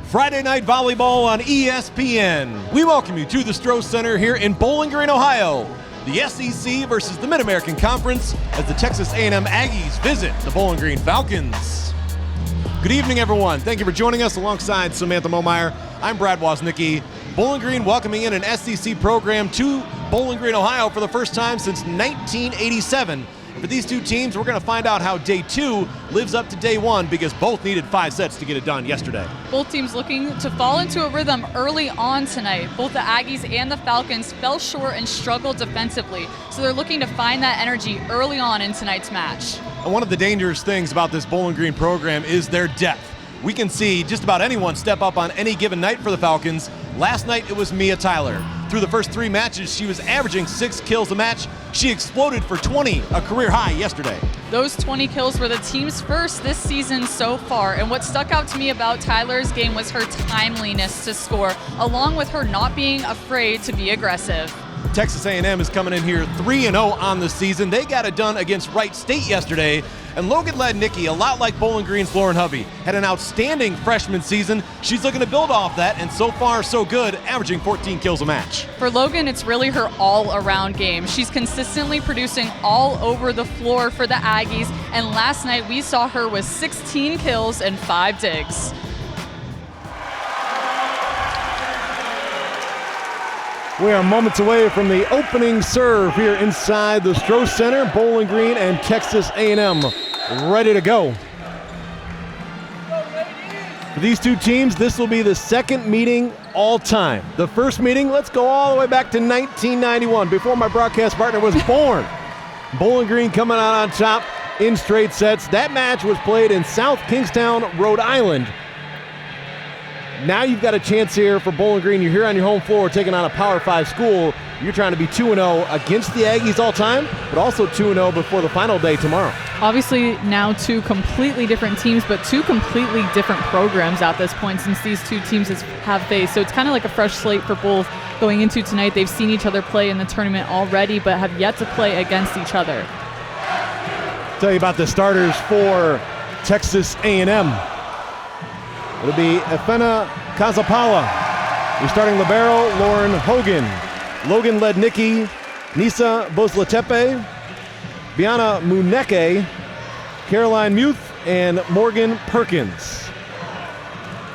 Friday Night Volleyball on ESPN. We welcome you to the Stroh Center here in Bowling Green, Ohio. The SEC versus the Mid-American Conference as the Texas A&M Aggies visit the Bowling Green Falcons. Good evening, everyone. Thank you for joining us alongside Samantha Momeyer. I'm Brad Woznicki. Bowling Green welcoming in an SEC program to Bowling Green, Ohio for the first time since 1987. For these two teams, we're going to find out how day two lives up to day one because both needed 5 sets to get it done yesterday. Both teams looking to fall into a rhythm early on tonight. Both the Aggies and the Falcons fell short and struggled defensively, so they're looking to find that energy early on in tonight's match. And one of the dangerous things about this Bowling Green program is their depth. We can see just about anyone step up on any given night for the Falcons. Last night, it was Mia Tyler. Through the first 3 matches, she was averaging 6 kills a match. She exploded for 20, a career high yesterday. Those 20 kills were the team's first this season so far, and what stuck out to me about Tyler's game was her timeliness to score, along with her not being afraid to be aggressive. Texas A&M is coming in here 3-0 on the season. They got it done against Wright State yesterday. And Logan Lednicki, a lot like Bowling Green's Lauren Hovey, had an outstanding freshman season. She's looking to build off that, and so far so good, averaging 14 kills a match. For Logan, it's really her all-around game. She's consistently producing all over the floor for the Aggies, and last night we saw her with 16 kills and 5 digs. We are moments away from the opening serve here inside the Stroh Center. Bowling Green and Texas A&M ready to go. For these two teams, this will be the second meeting all time. The first meeting, let's go all the way back to 1991, before my broadcast partner was born. Bowling Green coming out on top in straight sets. That match was played in South Kingstown, Rhode Island. Now you've got a chance here for Bowling Green. You're here on your home floor taking on a Power 5 school. You're trying to be 2-0 against the Aggies all time, but also 2-0 before the final day tomorrow. Obviously now 2 completely different teams, but 2 completely different programs at this point since these 2 teams have faced. So it's kind of like a fresh slate for both going into tonight. They've seen each other play in the tournament already, but have yet to play against each other. Tell you about the starters for Texas A&M. It'll be Efena Kazapala. You're starting libero, Lauren Hogan. Logan Lednicki, Nisa Bozlatepe, Biana Muneke, Caroline Muth, and Morgan Perkins.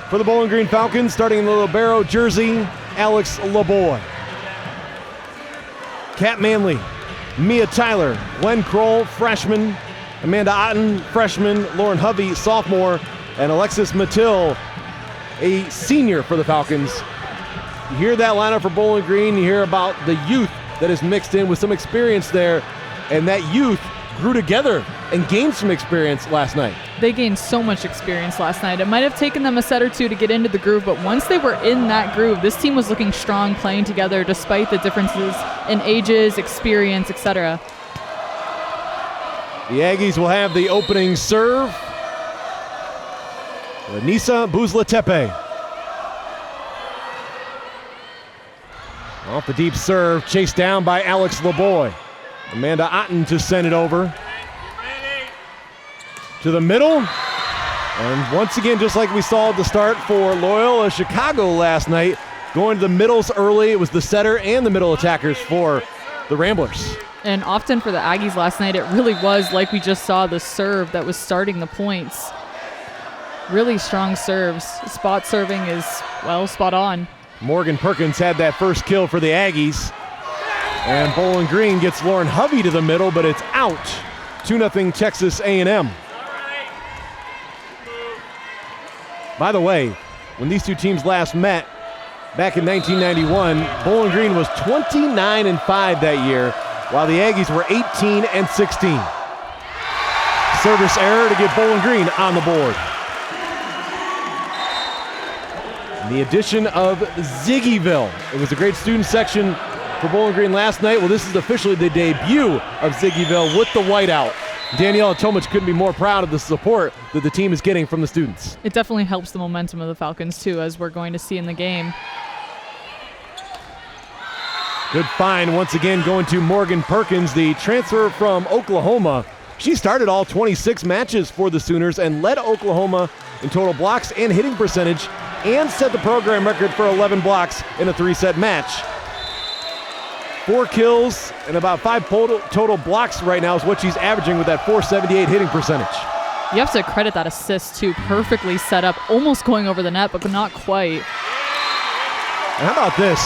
For the Bowling Green Falcons, starting in the libero jersey, Alex LeBoy. Kat Manley, Mia Tyler, Gwen Kroll, freshman, Amanda Otten, freshman, Lauren Hovey, sophomore, and Alexis Mattil, a senior for the Falcons. You hear that lineup for Bowling Green, you hear about the youth that is mixed in with some experience there, and that youth grew together and gained some experience last night. They gained so much experience last night. It might have taken them a set or 2 to get into the groove, but once they were in that groove, this team was looking strong playing together despite the differences in ages, experience, etc. The Aggies will have the opening serve. Nisa Buzlatepe. Off the deep serve, chased down by Alex LeBoy. Amanda Otten to send it over. To the middle. And once again, just like we saw at the start for Loyola Chicago last night, going to the middles early. It was the setter and the middle attackers for the Ramblers. And often for the Aggies last night, it really was like we just saw the serve that was starting the points. Really strong serves. Spot serving is, well, spot on. Morgan Perkins had that first kill for the Aggies. And Bowling Green gets Lauren Hovey to the middle, but it's out. 2-0 Texas A&M. By the way, when these two teams last met back in 1991, Bowling Green was 29-5 that year, while the Aggies were 18-16. Service error to get Bowling Green on the board. The addition of Ziggyville. It was a great student section for Bowling Green last night. Well, this is officially the debut of Ziggyville with the whiteout. Daniela Tomic couldn't be more proud of the support that the team is getting from the students. It definitely helps the momentum of the Falcons, too, as we're going to see in the game. Good find once again going to Morgan Perkins, the transfer from Oklahoma. She started all 26 matches for the Sooners and led Oklahoma in total blocks and hitting percentage and set the program record for 11 blocks in a 3-set match. 4 kills and about 5 total blocks right now is what she's averaging with that .478 hitting percentage. You have to credit that assist, too. Perfectly set up, almost going over the net, but not quite. And how about this?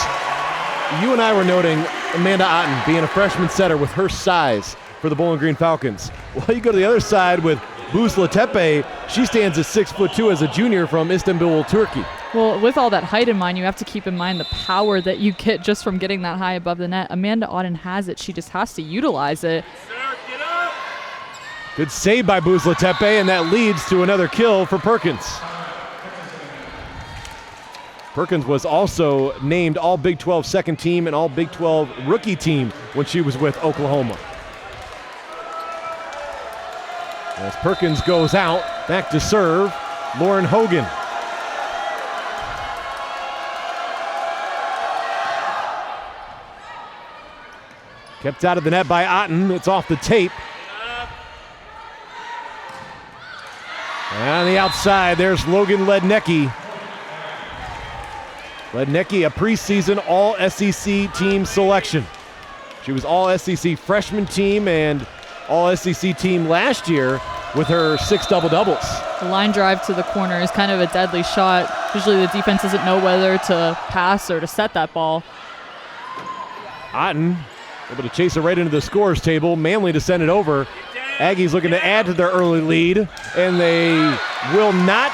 You and I were noting Amanda Otten being a freshman setter with her size for the Bowling Green Falcons. Well, you go to the other side with Buzla Tepe. She stands at 6'2" as a junior from Istanbul, Turkey. Well, with all that height in mind, you have to keep in mind the power that you get just from getting that high above the net. Amanda Otten has it. She just has to utilize it. Good save by Buzla Tepe, and that leads to another kill for Perkins. Perkins was also named All Big 12 second team and All Big 12 rookie team when she was with Oklahoma. As Perkins goes out, back to serve, Lauren Hogan. Kept out of the net by Otten. It's off the tape. And on the outside, there's Logan Lednecki. Lednecki, a preseason All-SEC team selection. She was All-SEC freshman team and All-SEC team last year with her 6 double-doubles. The line drive to the corner is kind of a deadly shot. Usually the defense doesn't know whether to pass or to set that ball. Otten able to chase it right into the scorers table. Manley to send it over. Aggies looking to add to their early lead, and they will not.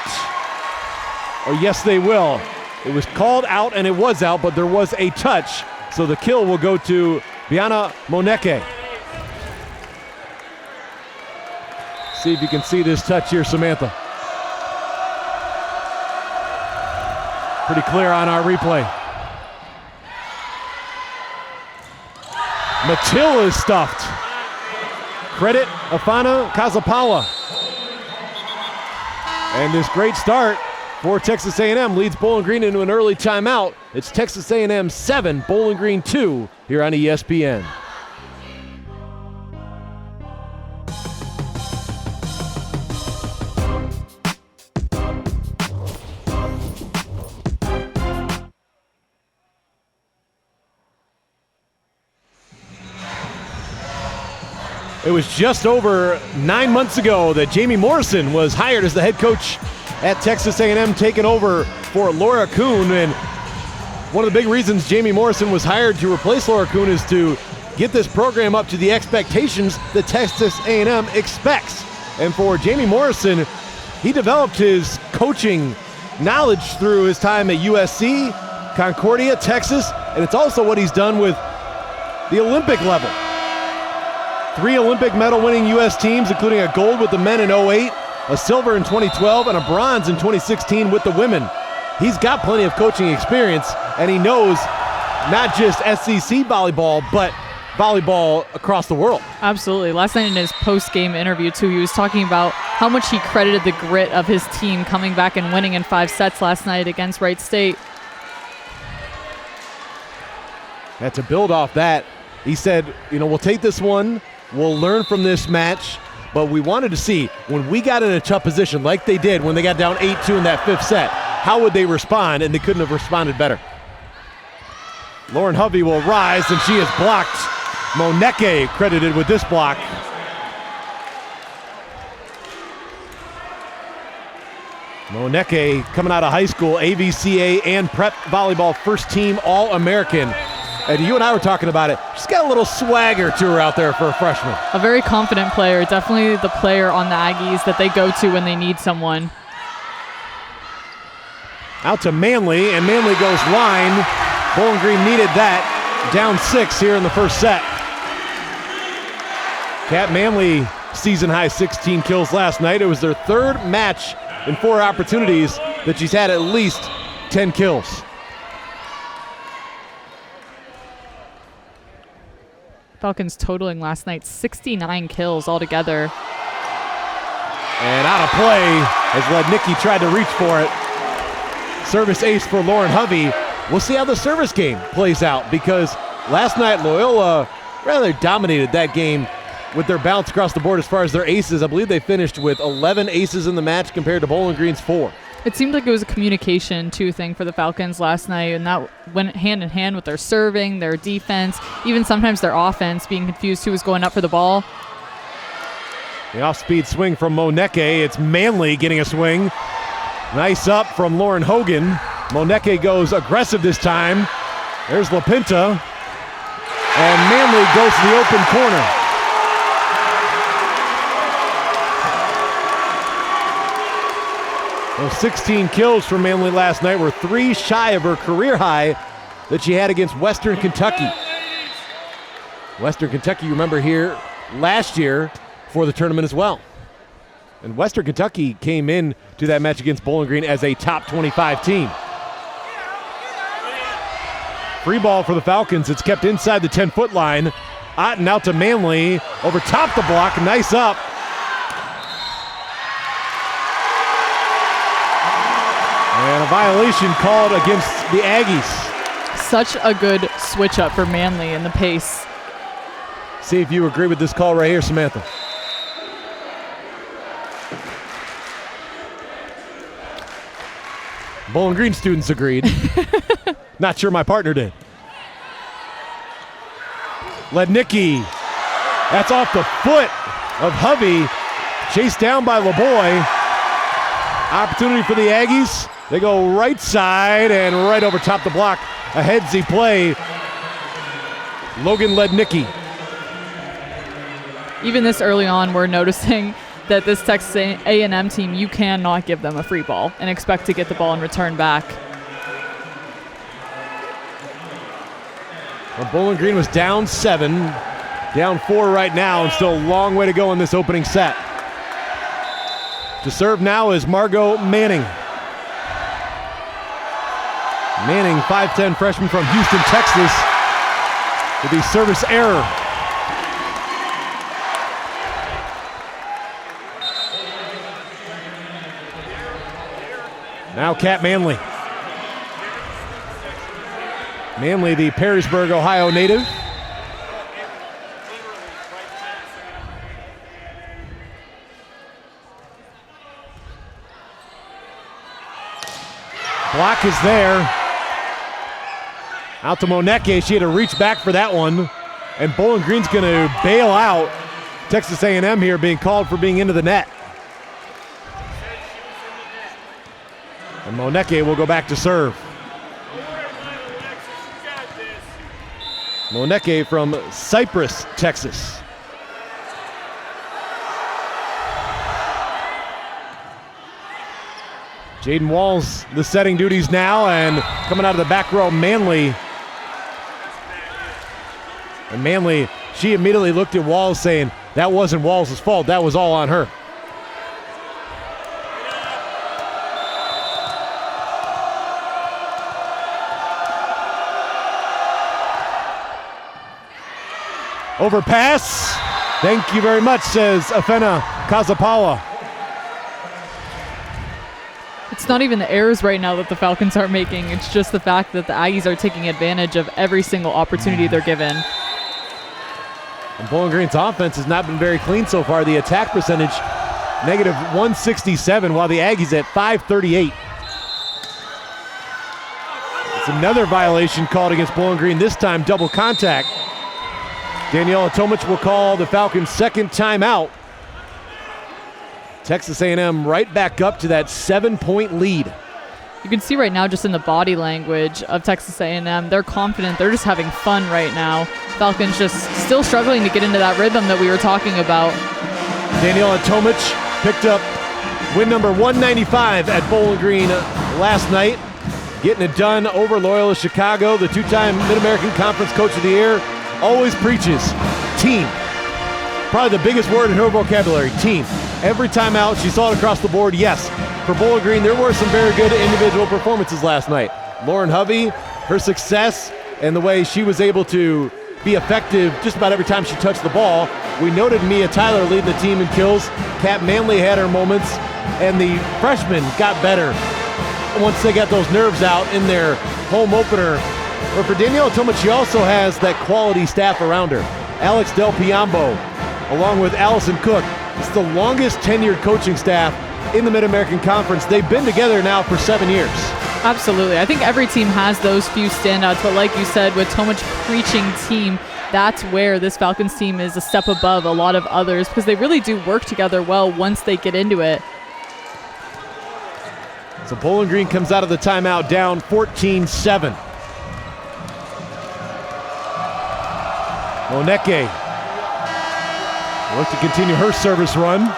Or yes, they will. It was called out, and it was out, but there was a touch. So the kill will go to Biana Moneke. See if you can see this touch here, Samantha. Pretty clear on our replay. Matil is stuffed. Credit Afana Kazapawa. And this great start for Texas A&M leads Bowling Green into an early timeout. It's Texas A&M 7, Bowling Green 2 here on ESPN. It was just over 9 months ago that Jamie Morrison was hired as the head coach at Texas A&M, taking over for Laura Kuhn. And one of the big reasons Jamie Morrison was hired to replace Laura Kuhn is to get this program up to the expectations that Texas A&M expects. And for Jamie Morrison, he developed his coaching knowledge through his time at USC, Concordia, Texas, and it's also what he's done with the Olympic level. 3 Olympic medal winning U.S. teams, including a gold with the men in 2008, a silver in 2012, and a bronze in 2016 with the women. He's got plenty of coaching experience, and he knows not just SEC volleyball, but volleyball across the world. Absolutely. Last night in his post-game interview, too, he was talking about how much he credited the grit of his team coming back and winning in 5 sets last night against Wright State. And to build off that, he said, we'll take this one, we'll learn from this match, but we wanted to see when we got in a tough position like they did when they got down 8-2 in that 5th set, how would they respond, and they couldn't have responded better. Lauren Hovey will rise, and she is blocked. Moneke credited with this block. Moneke coming out of high school, AVCA and prep volleyball first team All-American. And you and I were talking about it. She's got a little swagger to her out there for a freshman. A very confident player. Definitely the player on the Aggies that they go to when they need someone. Out to Manley, and Manley goes line. Bowling Green needed that. Down 6 here in the first set. Kat Manley, season high 16 kills last night. It was their 3rd match in 4 opportunities that she's had at least 10 kills. Falcons totaling last night 69 kills altogether. And out of play as Lednicki tried to reach for it. Service ace for Lauren Hovey. We'll see how the service game plays out, because last night Loyola rather dominated that game with their bounce across the board as far as their aces. I believe they finished with 11 aces in the match compared to Bowling Green's 4. It seemed like it was a communication, too, thing for the Falcons last night, and that went hand in hand with their serving, their defense, even sometimes their offense, being confused who was going up for the ball. The off-speed swing from Moneke. It's Manley getting a swing. Nice up from Lauren Hogan. Moneke goes aggressive this time. There's LaPinta. And Manley goes to the open corner. Those 16 kills for Manley last night were 3 shy of her career high that she had against Western Kentucky. Western Kentucky, you remember here last year for the tournament as well. And Western Kentucky came in to that match against Bowling Green as a top 25 team. Free ball for the Falcons. It's kept inside the 10-foot line. Otten out to Manley. Over top the block. Nice up. And a violation called against the Aggies. Such a good switch up for Manley in the pace. See if you agree with this call right here, Samantha. Bowling Green students agreed. Not sure my partner did. Lednicki. That's off the foot of Hovey. Chased down by LeBoy. Opportunity for the Aggies. They go right side and right over top the block. A headsy play. Logan Lednicki. Even this early on, we're noticing that this Texas A&M team, you cannot give them a free ball and expect to get the ball and return back. Well, Bowling Green was down 7, down 4 right now, and still a long way to go in this opening set. To serve now is Margot Manning. Manning, 5'10" freshman from Houston, Texas, with the service error. Now Kat Manley. Manley, the Perrysburg, Ohio native. Block is there. Out to Moneke. She had to reach back for that one. And Bowling Green's going to bail out. Texas A&M here being called for being into the net. And Moneke will go back to serve. Moneke from Cypress, Texas. Jaden Walls, the setting duties now, and coming out of the back row, Manley. And Manley, she immediately looked at Walls saying, that wasn't Walls' fault, that was all on her. Overpass. Thank you very much, says Afena Kazapawa. It's not even the errors right now that the Falcons are making. It's just the fact that the Aggies are taking advantage of every single opportunity they're given. And Bowling Green's offense has not been very clean so far. The attack percentage, negative 167, while the Aggies at 538. It's another violation called against Bowling Green, this time double contact. Daniela Tomic will call the Falcons' second timeout. Texas A&M right back up to that 7-point lead. You can see right now just in the body language of Texas A&M, they're confident. They're just having fun right now. Falcons just still struggling to get into that rhythm that we were talking about. Daniela Tomic picked up win number 195 at Bowling Green last night. Getting it done over Loyola Chicago. The two-time Mid-American Conference Coach of the Year always preaches team. Probably the biggest word in her vocabulary, team. Every time out, she saw it across the board. Yes, for Bowling Green, there were some very good individual performances last night. Lauren Hovey, her success and the way she was able to be effective just about every time she touched the ball. We noted Mia Tyler leading the team in kills. Kat Manley had her moments, and the freshmen got better once they got those nerves out in their home opener. But for Daniela Tomic, she also has that quality staff around her. Alex Del Piombo, along with Allison Cook. It's the longest tenured coaching staff in the Mid-American Conference. They've been together now for 7 years. Absolutely. I think every team has those few standouts, but like you said, with so much preaching team, that's where this Falcons team is a step above a lot of others because they really do work together well once they get into it. So Bowling Green comes out of the timeout down 14-7. Moneke will look to continue her service run.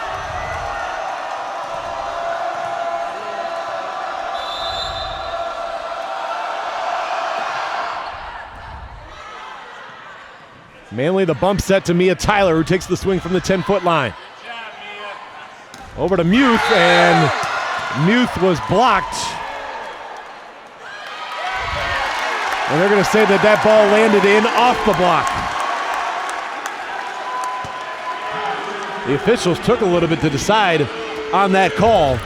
Manley, the bump set to Mia Tyler, who takes the swing from the 10-foot line. Over to Muth, and Muth was blocked. And they're going to say that that ball landed in off the block. The officials took a little bit to decide on that call.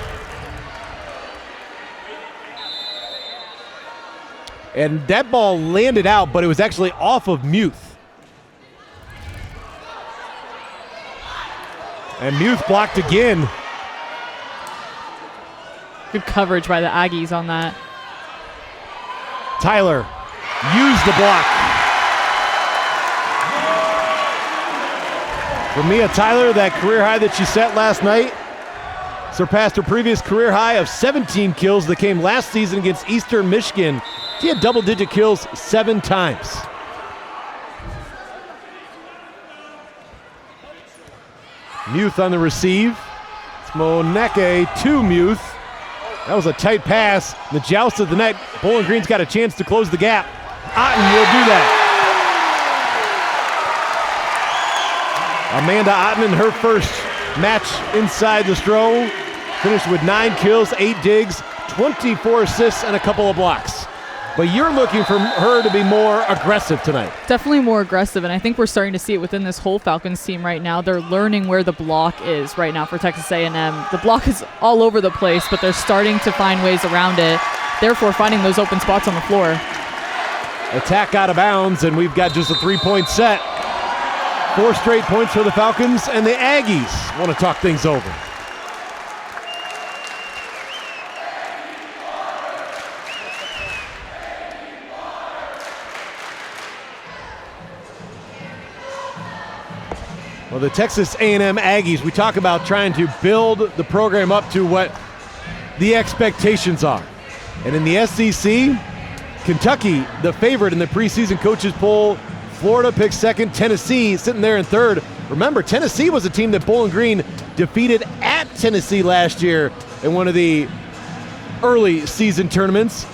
And that ball landed out, but it was actually off of Muth. And Muth blocked again. Good coverage by the Aggies on that. Tyler used the block. For Mia Tyler, that career high that she set last night surpassed her previous career high of 17 kills that came last season against Eastern Michigan. She had double-digit kills 7 times. Muth on the receive. It's Moneke to Muth. That was a tight pass. The joust of the net. Bowling Green's got a chance to close the gap. Otten will do that. Amanda Otten in her first match inside the Stro. Finished with 9 kills, 8 digs, 24 assists, and a couple of blocks. But you're looking for her to be more aggressive tonight. Definitely more aggressive, and I think we're starting to see it within this whole Falcons team right now. They're learning where the block is right now for Texas A&M. The block is all over the place, but they're starting to find ways around it, therefore finding those open spots on the floor. Attack out of bounds, and we've got just a 3-point set. 4 straight points for the Falcons, and the Aggies want to talk things over. Well, the Texas A&M Aggies, we talk about trying to build the program up to what the expectations are. And in the SEC, Kentucky, the favorite in the preseason coaches poll. Florida picks second, Tennessee sitting there in third. Remember, Tennessee was a team that Bowling Green defeated at Tennessee last year in one of the early season tournaments.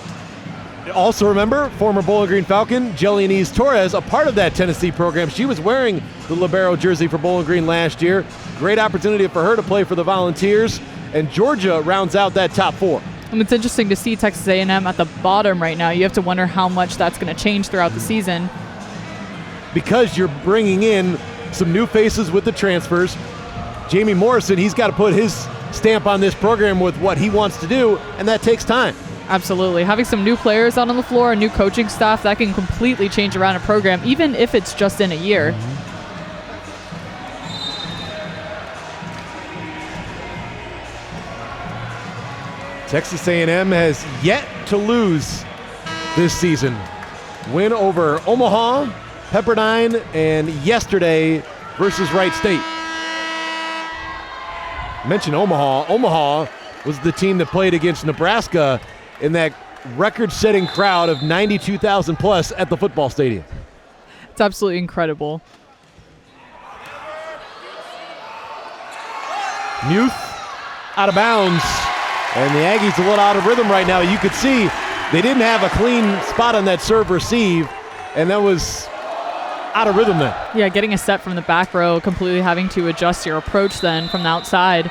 Also remember, former Bowling Green Falcon, Jelianese Torres, a part of that Tennessee program. She was wearing the libero jersey for Bowling Green last year. Great opportunity for her to play for the Volunteers. And Georgia rounds out that top 4. And it's interesting to see Texas A&M at the bottom right now. You have to wonder how much that's going to change throughout the season. Because you're bringing in some new faces with the transfers. Jamie Morrison, he's got to put his stamp on this program with what he wants to do, and that takes time. Absolutely. Having some new players out on the floor, a new coaching staff, that can completely change around a program, even if it's just in a year. Texas A&M has yet to lose this season. Win over Omaha, Pepperdine, and yesterday versus Wright State. I mentioned Omaha. Omaha was the team that played against Nebraska in that record-setting crowd of 92,000 plus at the football stadium. It's absolutely incredible. Muth out of bounds, and the Aggies a little out of rhythm right now. You could see they didn't have a clean spot on that serve receive, and that was out of rhythm then. Yeah, getting a set from the back row, completely having to adjust your approach then from the outside.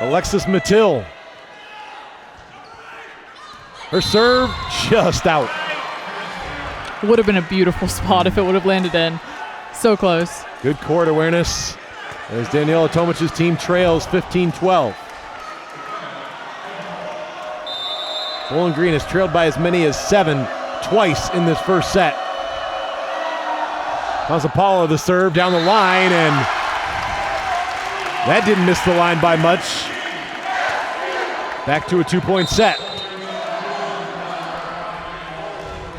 Alexis Mattil. Her serve just out. Would have been a beautiful spot if it would have landed in. So close. Good court awareness as Daniela Tomic's team trails 15-12. Bowling Green has trailed by as many as 7 twice in this first set. Pasapalo the serve down the line, and that didn't miss the line by much. Back to a 2-point set.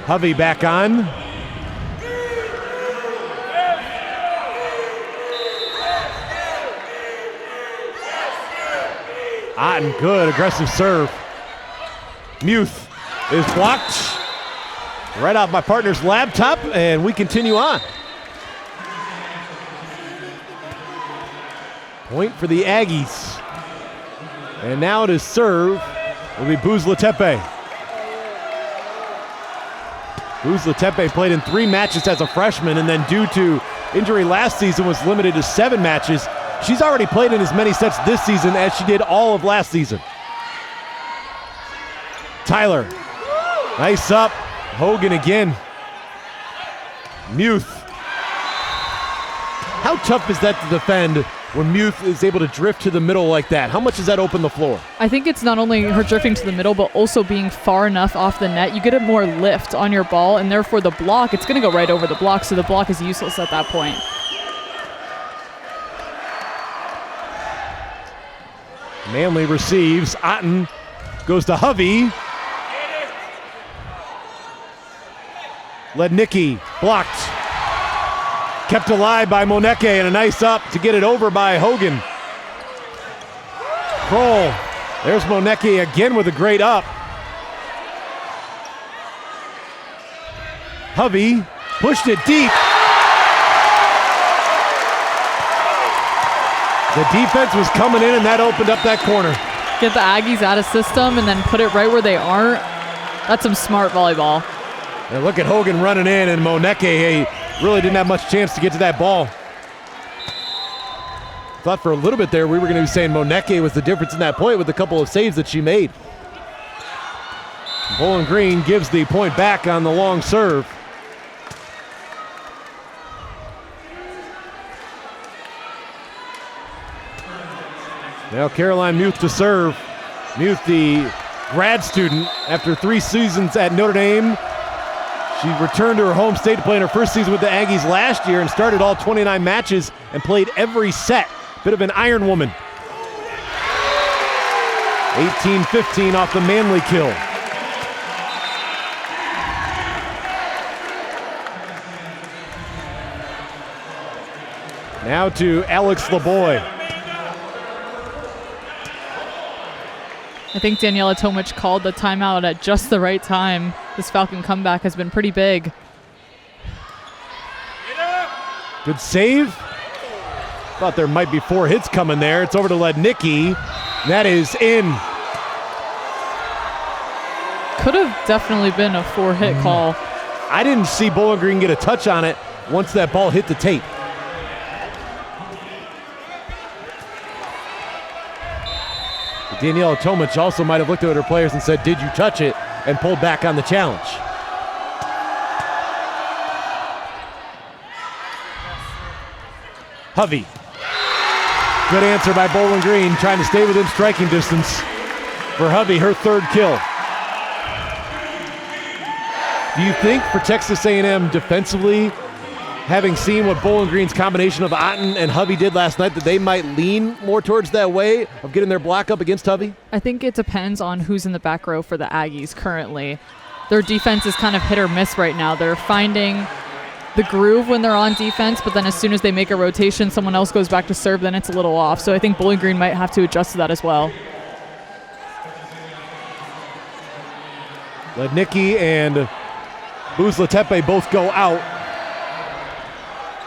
Hovey back on. Otten, good aggressive serve. Muth is blocked right off my partner's laptop, and we continue on. Point for the Aggies. And now it is serve. It'll be Buzla-Tepe. Buzla-Tepe played in 3 matches as a freshman, and then due to injury last season was limited to 7 matches. She's already played in as many sets this season as she did all of last season. Tyler, nice up. Hogan again. Muth. How tough is that to defend when Muth is able to drift to the middle like that? How much does that open the floor? I think it's not only her drifting to the middle, but also being far enough off the net. You get a more lift on your ball, and therefore the block, it's going to go right over the block, so the block is useless at that point. Manley receives. Otten goes to Hovey. Lednicki blocked. Kept alive by Moneke, and a nice up to get it over by Hogan. Kroll. There's Moneke again with a great up. Hovey pushed it deep. The defense was coming in, and that opened up that corner. Get the Aggies out of system and then put it right where they aren't. That's some smart volleyball. And look at Hogan running in, and Moneke really didn't have much chance to get to that ball. Thought for a little bit there we were going to be saying Moneke was the difference in that point with a couple of saves that she made. Bowling Green gives the point back on the long serve. Now Caroline Muth to serve. Muth, the grad student, after 3 seasons at Notre Dame. She returned to her home state to play in her first season with the Aggies last year and started all 29 matches and played every set. Bit of an iron woman. 18-15 off the Manley kill. Now to Alex LeBoy. I think Daniela Tomic called the timeout at just the right time. This Falcon comeback has been pretty big. Good save. Thought there might be 4 hits coming there. It's over to Lednicki. That is in. Could have definitely been a 4-hit call. I didn't see Bowling Green get a touch on it once that ball hit the tape. Daniela Tomic also might have looked at her players and said, "Did you touch it?" and pulled back on the challenge. Hovey. Good answer by Bowling Green, trying to stay within striking distance. For Hovey, her 3rd kill. Do you think for Texas A&M defensively, having seen what Bowling Green's combination of Otten and Hovey did last night, that they might lean more towards that way of getting their block up against Hovey? I think it depends on who's in the back row for the Aggies currently. Their defense is kind of hit or miss right now. They're finding the groove when they're on defense, but then as soon as they make a rotation, someone else goes back to serve, then it's a little off. So I think Bowling Green might have to adjust to that as well. Lednicki and Buzla-Tepe both go out.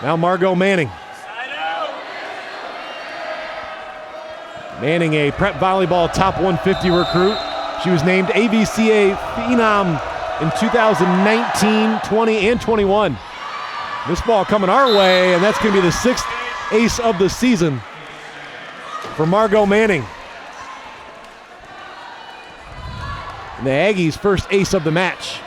Now Margot Manning. Manning, a prep volleyball top 150 recruit. She was named AVCA Phenom in 2019, 20, and 21. This ball coming our way, and that's going to be the 6th ace of the season for Margot Manning. And the Aggies' first ace of the match.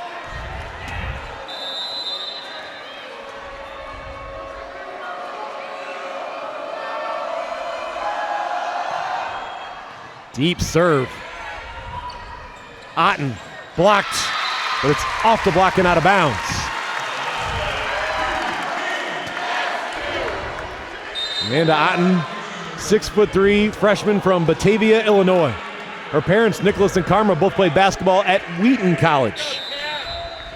Deep serve. Otten blocked, but it's off the block and out of bounds. Amanda Otten, 6'3", freshman from Batavia, Illinois. Her parents, Nicholas and Karma, both played basketball at Wheaton College.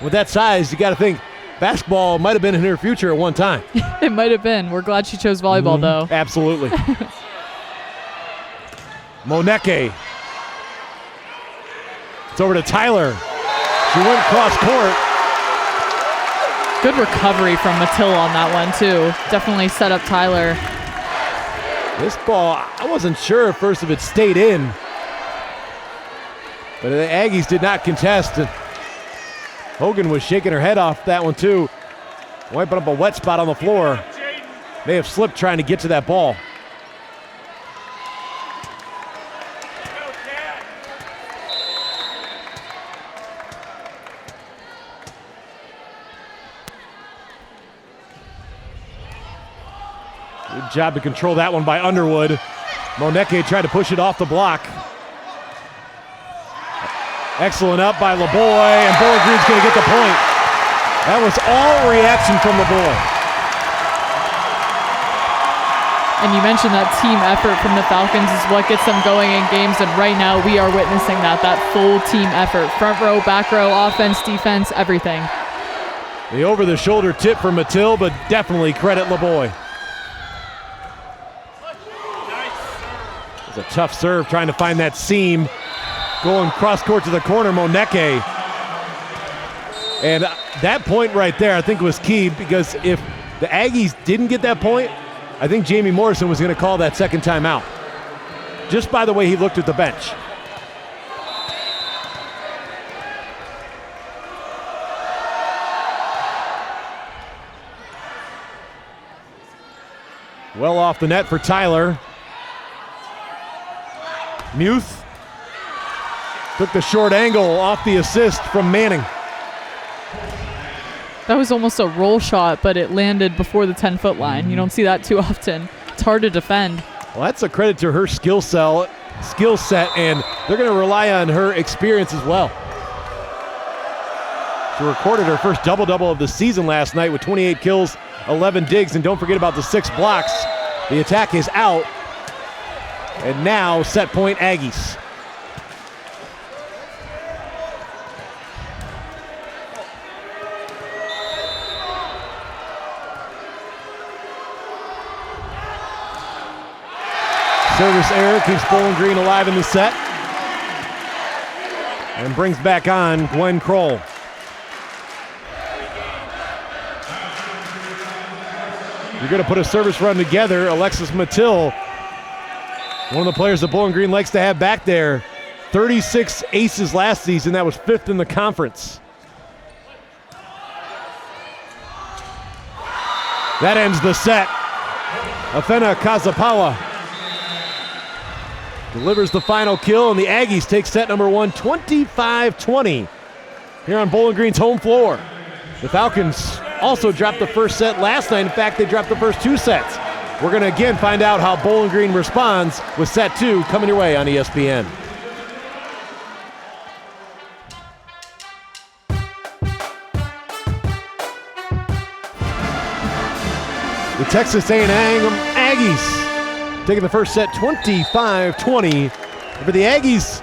With that size, you got to think basketball might have been in her future at one time. It might have been. We're glad she chose volleyball, though. Absolutely. Moneke. It's over to Tyler. She went cross court. Good recovery from Mattil on that one, too. Definitely set up Tyler. This ball, I wasn't sure at first if it stayed in. But the Aggies did not contest. And Hogan was shaking her head off that one, too. Wiping up a wet spot on the floor. May have slipped trying to get to that ball. Good job to control that one by Underwood. Moneke tried to push it off the block. Excellent up by LeBoy, and Bowling Green's going to get the point. That was all reaction from LeBoy. And you mentioned that team effort from the Falcons is what gets them going in games, and right now we are witnessing that full team effort. Front row, back row, offense, defense, everything. The over-the-shoulder tip for Mattil, but definitely credit LeBoy. It was a tough serve trying to find that seam. Going cross court to the corner, Moneke. And that point right there I think was key, because if the Aggies didn't get that point, I think Jamie Morrison was going to call that second timeout. Just by the way he looked at the bench. Well off the net for Tyler. Muth took the short angle off the assist from Manning. That was almost a roll shot, but it landed before the 10-foot line. You don't see that too often. It's hard to defend. Well, that's a credit to her skill set, and they're going to rely on her experience as well. She recorded her first double-double of the season last night with 28 kills, 11 digs, and don't forget about the 6 blocks. The attack is out, and now set point Aggies. Service error keeps Bowling Green alive in the set. And brings back on Gwen Kroll. You're going to put a service run together. Alexis Mattil, one of the players that Bowling Green likes to have back there. 36 aces last season. That was 5th in the conference. That ends the set. Afena Kazapawa delivers the final kill, and the Aggies take set number 1, 25-20, here on Bowling Green's home floor. The Falcons also dropped the first set last night. In fact, they dropped the first 2 sets. We're going to again find out how Bowling Green responds with set 2 coming your way on ESPN. The Texas A&M Aggies taking the first set 25-20. For the Aggies,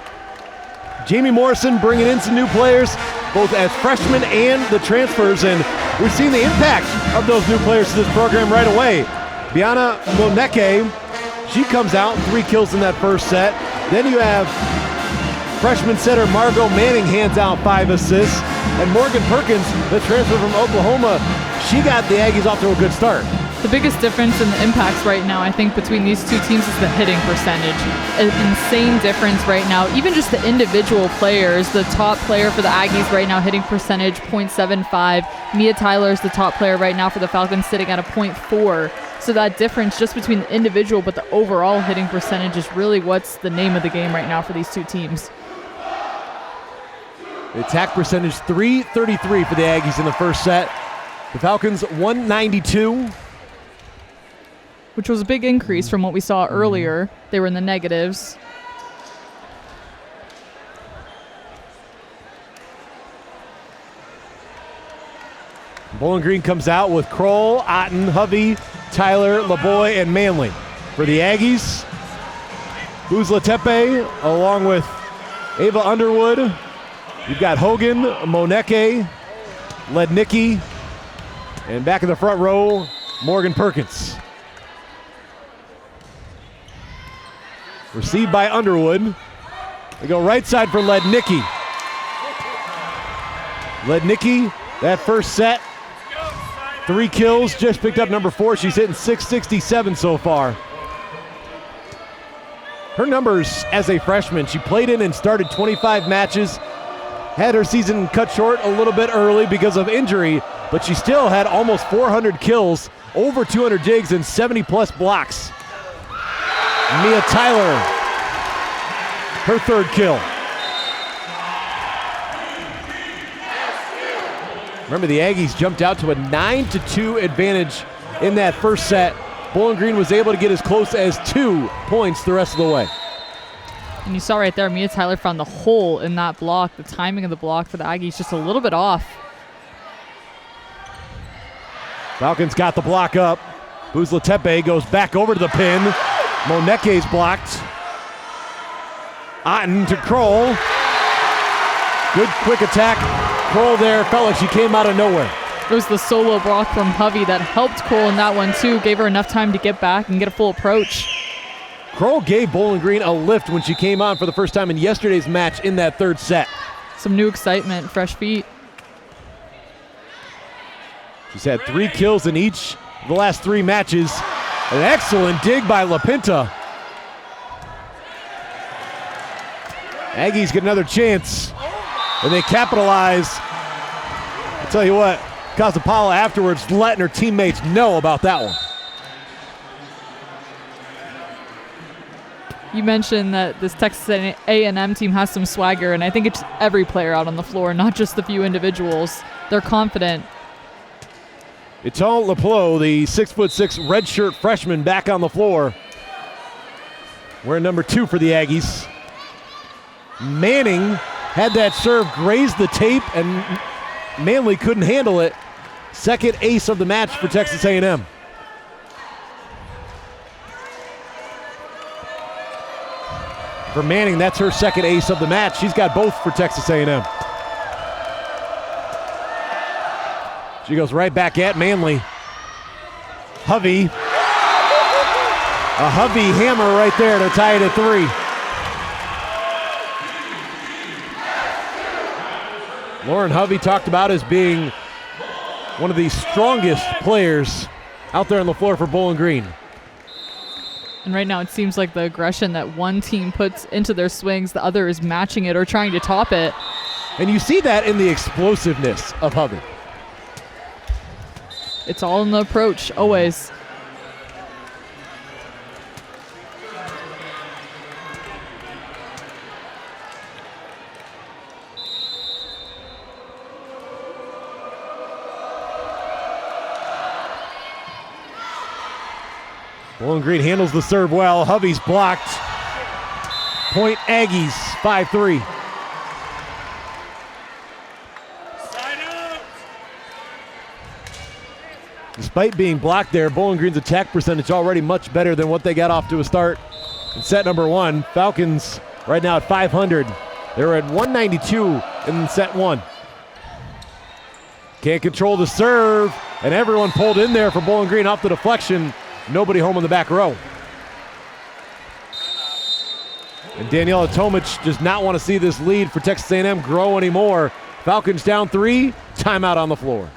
Jamie Morrison bringing in some new players, both as freshmen and the transfers, and we've seen the impact of those new players to this program right away. Biana Moneke, she comes out, 3 kills in that first set. Then you have freshman setter Margot Manning hands out 5 assists, and Morgan Perkins, the transfer from Oklahoma, she got the Aggies off to a good start. The biggest difference in the impacts right now, I think, between these two teams is the hitting percentage. An insane difference right now. Even just the individual players. The top player for the Aggies right now, hitting percentage .75. Mia Tyler is the top player right now for the Falcons, sitting at a .4. So that difference just between the individual but the overall hitting percentage is really what's the name of the game right now for these two teams. The attack percentage .333 for the Aggies in the first set. The Falcons 192. Which was a big increase from what we saw earlier. They were in the negatives. Bowling Green comes out with Kroll, Otten, Hovey, Tyler, LeBoy, and Manley. For the Aggies, Uzlatepe, along with Ava Underwood. You've got Hogan, Moneke, Lednicki, and back in the front row, Morgan Perkins. Received by Underwood. They go right side for Lednicki. Lednicki, that first set, 3 kills, just picked up number 4. She's hitting .667 so far. Her numbers as a freshman, she played in and started 25 matches, had her season cut short a little bit early because of injury, but she still had almost 400 kills, over 200 jigs, and 70-plus blocks. Mia Tyler, her 3rd kill. Remember, the Aggies jumped out to a 9-2 advantage in that first set. Bowling Green was able to get as close as 2 points the rest of the way. And you saw right there, Mia Tyler found the hole in that block. The timing of the block for the Aggies just a little bit off. Falcons got the block up. Buzlatepe goes back over to the pin. Moneke's blocked. Otten to Kroll. Good quick attack. Kroll there felt like she came out of nowhere. It was the solo block from Hovey that helped Kroll in that one too. Gave her enough time to get back and get a full approach. Kroll gave Bowling Green a lift when she came on for the first time in yesterday's match in that 3rd set. Some new excitement, fresh feet. She's had 3 kills in each of the last 3 matches. An excellent dig by LaPinta. Aggies get another chance, and they capitalize. I'll tell you what, Casapala afterwards letting her teammates know about that one. You mentioned that this Texas A&M team has some swagger, and I think it's every player out on the floor, not just the few individuals. They're confident. Ital Laplo, the 6'6" redshirt freshman, back on the floor. Wearing number 2 for the Aggies. Manning had that serve graze the tape, and Manley couldn't handle it. 2nd ace of the match for Texas A&M. For Manning, that's her 2nd ace of the match. She's got both for Texas A&M. She goes right back at Manley. Hovey. A Hovey hammer right there to tie it at 3. Lauren Hovey talked about as being one of the strongest players out there on the floor for Bowling Green. And right now it seems like the aggression that one team puts into their swings, the other is matching it or trying to top it. And you see that in the explosiveness of Hovey. It's all in the approach, always. Bowling Green handles the serve well. Hovey's blocked. Point Aggies, 5-3. Despite being blocked there, Bowling Green's attack percentage already much better than what they got off to a start in set number 1. Falcons right now at 500. They were at 192 in set 1. Can't control the serve, and everyone pulled in there for Bowling Green off the deflection. Nobody home in the back row. And Daniela Tomic does not want to see this lead for Texas A&M grow anymore. Falcons down 3, timeout on the floor.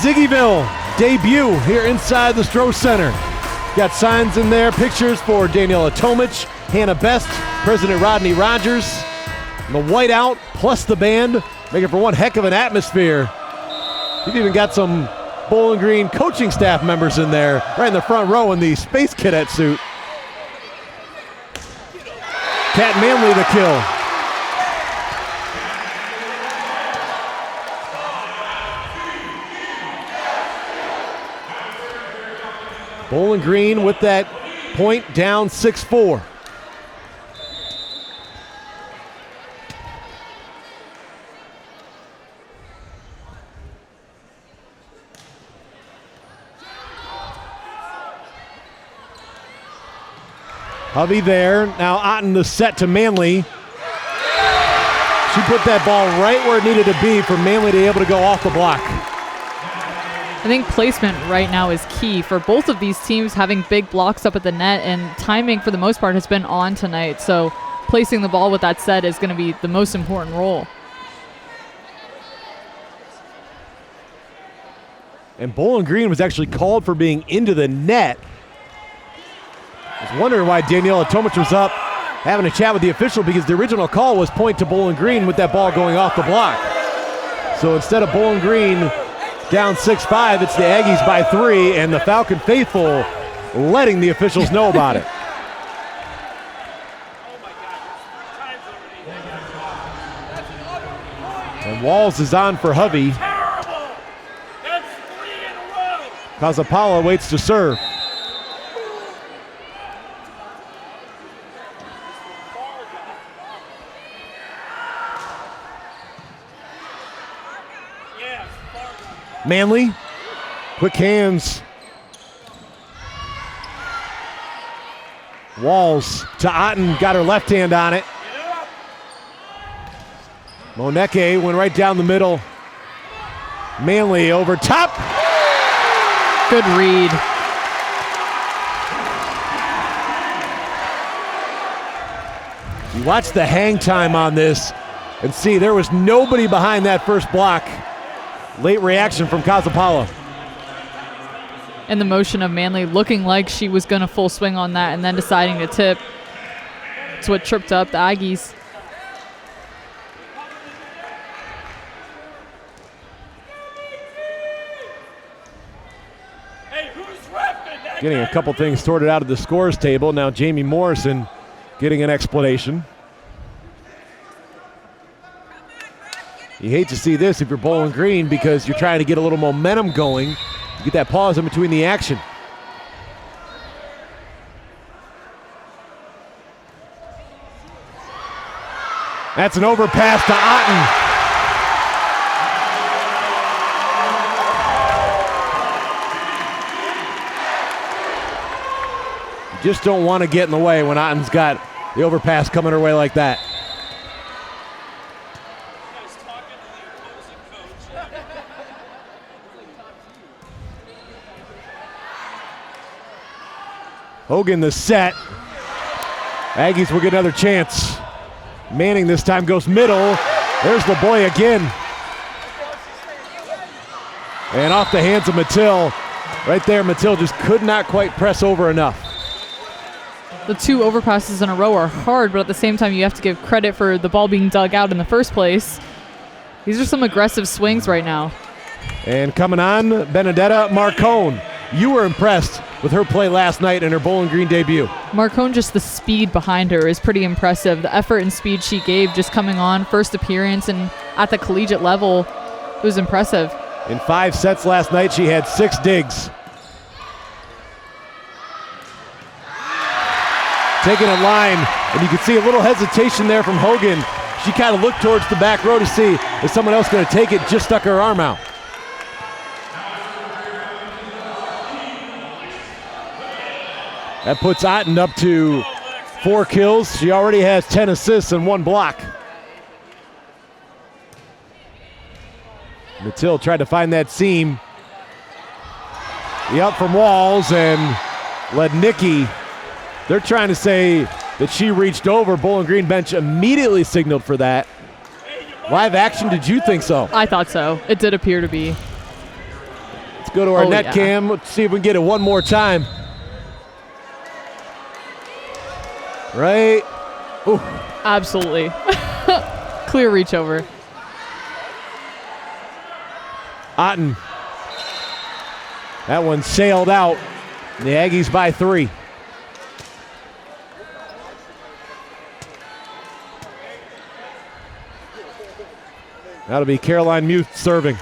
Ziggyville debut here inside the Stroh Center. Got signs in there, pictures for Daniela Tomic, Hannah Best, President Rodney Rogers. And the whiteout plus the band making for one heck of an atmosphere. You've even got some Bowling Green coaching staff members in there, right in the front row in the Space Cadet suit. Kat Manley the kill. Bowling Green with that point down 6-4. Hovey there. Now Otten the set to Manley. She put that ball right where it needed to be for Manley to be able to go off the block. I think placement right now is key for both of these teams, having big blocks up at the net, and timing for the most part has been on tonight. So placing the ball with that set is going to be the most important role. And Bowling Green was actually called for being into the net. I was wondering why Daniela Tomic was up having a chat with the official, because the original call was point to Bowling Green with that ball going off the block. So instead of Bowling Green down 6-5, it's the Aggies by 3, and the Falcon faithful letting the officials know about it. And Walls is on for Hovey. Kazapala waits to serve. Manley, quick hands. Walls to Otten, got her left hand on it. Moneke went right down the middle. Manley over top. Good read. You watch the hang time on this and see there was nobody behind that first block. Late reaction from Kazapala. And the motion of Manley looking like she was going to full swing on that and then deciding to tip. It's what tripped up the Aggies. Getting a couple things sorted out of the scores table. Now Jamie Morrison getting an explanation. You hate to see this if you're Bowling Green, because you're trying to get a little momentum going. You get that pause in between the action. That's an overpass to Otten. You just don't want to get in the way when Otten's got the overpass coming her way like that. Hogan the set. Aggies will get another chance. Manning this time goes middle. There's the boy again. And off the hands of Mattil. Right there, Mattil just could not quite press over enough. The two overpasses in a row are hard, but at the same time you have to give credit for the ball being dug out in the first place. These are some aggressive swings right now. And coming on, Benedetta Marcone. You were impressed with her play last night in her Bowling Green debut. Marcone, just the speed behind her is pretty impressive. The effort and speed she gave just coming on, first appearance, and at the collegiate level, it was impressive. In 5 sets last night, she had 6 digs. Taking a line, and you can see a little hesitation there from Hogan. She kind of looked towards the back row to see if someone else going to take it, just stuck her arm out. That puts Otten up to 4 kills. She already has 10 assists and 1 block. Mattil tried to find that seam. The up from Walls and Lednicki. They're trying to say that she reached over. Bowling Green bench immediately signaled for that. Live action, did you think so? I thought so. It did appear to be. Let's go to our net cam. Let's see if we can get it one more time. Right. Ooh. Absolutely. Clear reach over. Otten. That one sailed out. The Aggies by 3. That'll be Caroline Muth serving.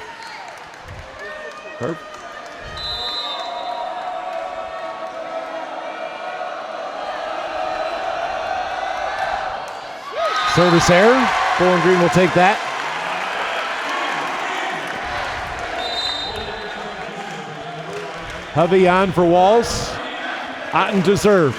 Service error. Bowling Green will take that. Hovey on for Walls. Otten to serve.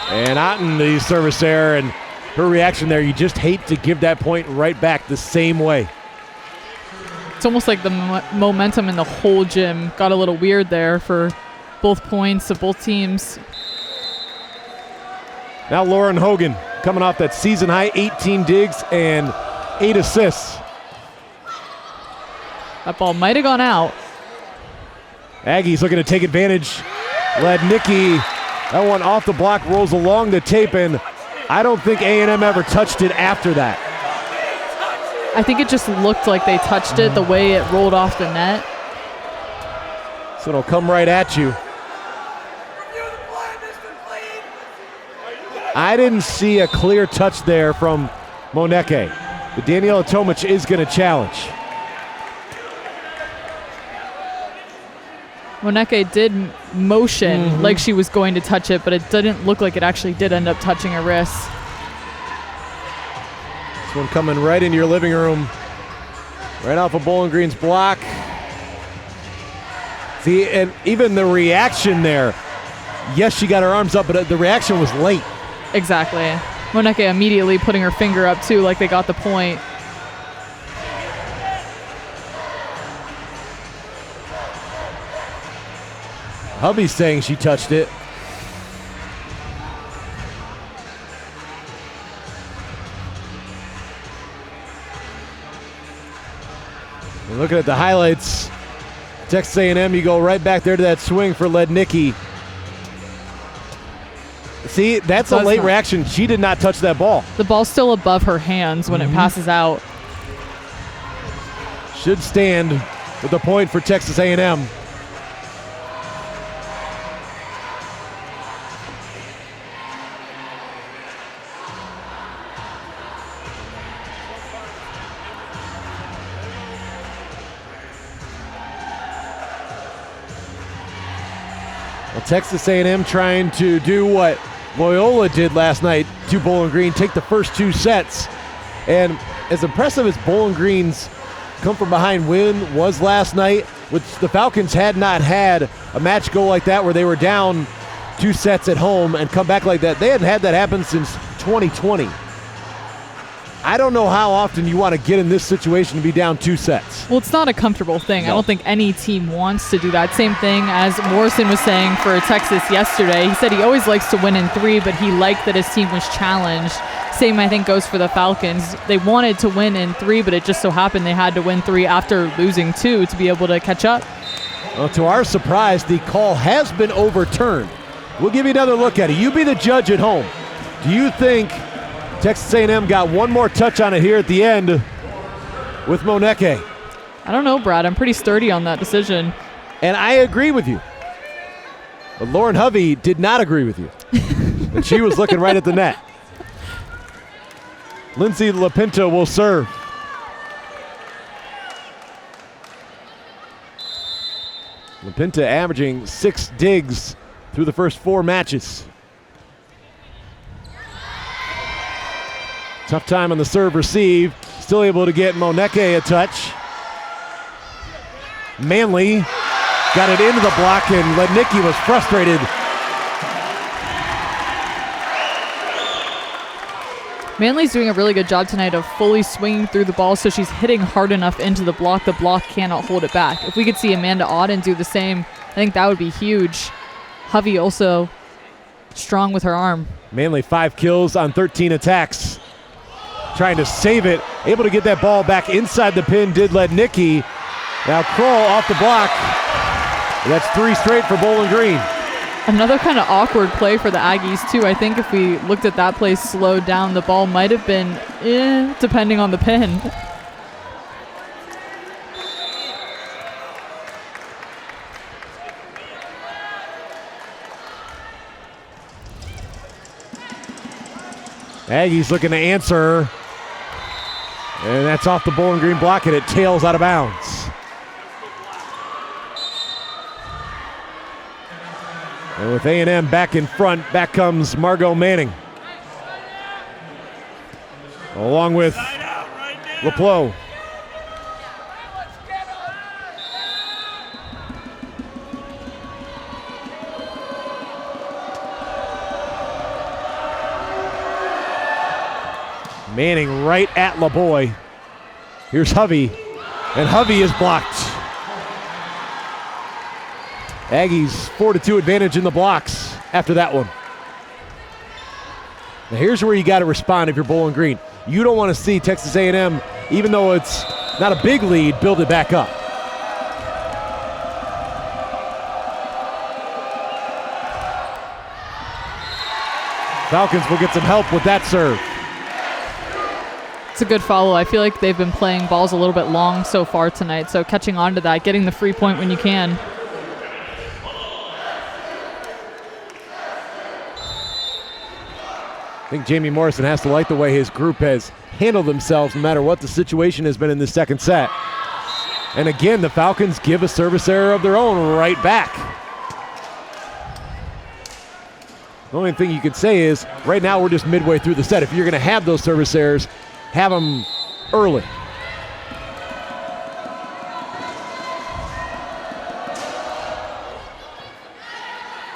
And Otten, the service error, and her reaction there, you just hate to give that point right back the same way. It's almost like the momentum in the whole gym got a little weird there for both points of both teams. Now Lauren Hogan coming off that season high 18 digs and 8 assists. That ball might have gone out. Aggies looking to take advantage. Lednicki, that one off the block, rolls along the tape, and I don't think A&M ever touched it after that. I think it just looked like they touched it the way it rolled off the net. So it'll come right at you. I didn't see a clear touch there from Moneke. But Daniela Tomic is going to challenge. Moneke did motion like she was going to touch it, but it didn't look like it actually did end up touching her wrist. This one coming right into your living room. Right off of Bowling Green's block. See, and even the reaction there. Yes, she got her arms up, but the reaction was late. Exactly. Moneke immediately putting her finger up too, like they got the point. Hubby's saying she touched it. And looking at the highlights, Texas A&M, you go right back there to that swing for Lednicki. See, that's a late reaction. She did not touch that ball. The ball's still above her hands when it passes out. Should stand with a point for Texas A&M. Well, Texas A&M trying to do what Loyola did last night to Bowling Green, take the first 2 sets. And as impressive as Bowling Green's come from behind win was last night, which the Falcons had not had a match go like that where they were down 2 sets at home and come back like that. They hadn't had that happen since 2020. I don't know how often you want to get in this situation to be down 2 sets. Well, it's not a comfortable thing. No. I don't think any team wants to do that. Same thing as Morrison was saying for Texas yesterday. He said he always likes to win in 3, but he liked that his team was challenged. Same, I think, goes for the Falcons. They wanted to win in 3, but it just so happened they had to win 3 after losing 2 to be able to catch up. Well, to our surprise, the call has been overturned. We'll give you another look at it. You be the judge at home. Do you think Texas A&M got one more touch on it here at the end with Moneke? I don't know, Brad. I'm pretty sturdy on that decision. And I agree with you. But Lauren Hovey did not agree with you. And she was looking right at the net. Lindsay LaPinta will serve. LaPinta averaging 6 digs through the first 4 matches. Tough time on the serve receive. Still able to get Moneke a touch. Manley got it into the block, and Lednicki was frustrated. Manley's doing a really good job tonight of fully swinging through the ball, so she's hitting hard enough into the block cannot hold it back. If we could see Amanda Auden do the same, I think that would be huge. Hovey also strong with her arm. Manley 5 kills on 13 attacks. Trying to save it. Able to get that ball back inside the pin, did Lednicki. Now Kroll off the block. That's 3 straight for Bowling Green. Another kind of awkward play for the Aggies, too. I think if we looked at that play slowed down, the ball might have been, depending on the pin. Aggies looking to answer. And that's off the Bowling Green block, and it tails out of bounds. And with A&M back in front, back comes Margot Manning. Along with LaPlo. Manning right at LeBoy. Here's Hovey, and Hovey is blocked. Aggies 4-2 advantage in the blocks after that one. Now here's where you got to respond if you're Bowling Green. You don't want to see Texas A&M, even though it's not a big lead, build it back up. Falcons will get some help with that serve. It's a good follow. I feel like they've been playing balls a little bit long so far tonight, so catching on to that, getting the free point when you can. I think Jamie Morrison has to like the way his group has handled themselves no matter what the situation has been in the second set. And again, the Falcons give a service error of their own right back. The only thing you could say is, right now we're just midway through the set. If you're going to have those service errors, have them early.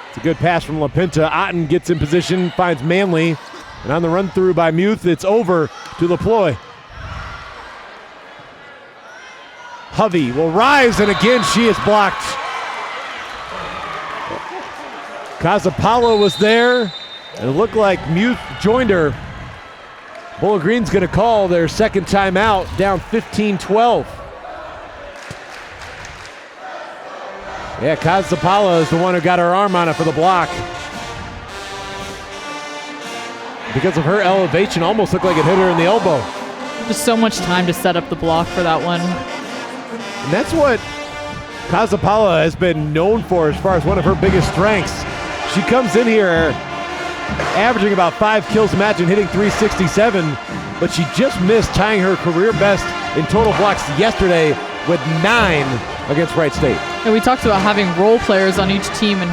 It's a good pass from LaPinta. Otten gets in position, finds Manley. And on the run through by Muth, it's over to LaPloy. Hovey will rise, and again she is blocked. Casapalo was there, and it looked like Muth joined her. Bowling Green's going to call their second timeout, down 15-12. Yeah, Casapalo is the one who got her arm on it for the block. Because of her elevation, almost looked like it hit her in the elbow. Just so much time to set up the block for that one. And that's what Casapala has been known for as far as one of her biggest strengths. She comes in here averaging about 5 kills a match and hitting .367, but she just missed tying her career best in total blocks yesterday with 9 against Wright State. And we talked about having role players on each team and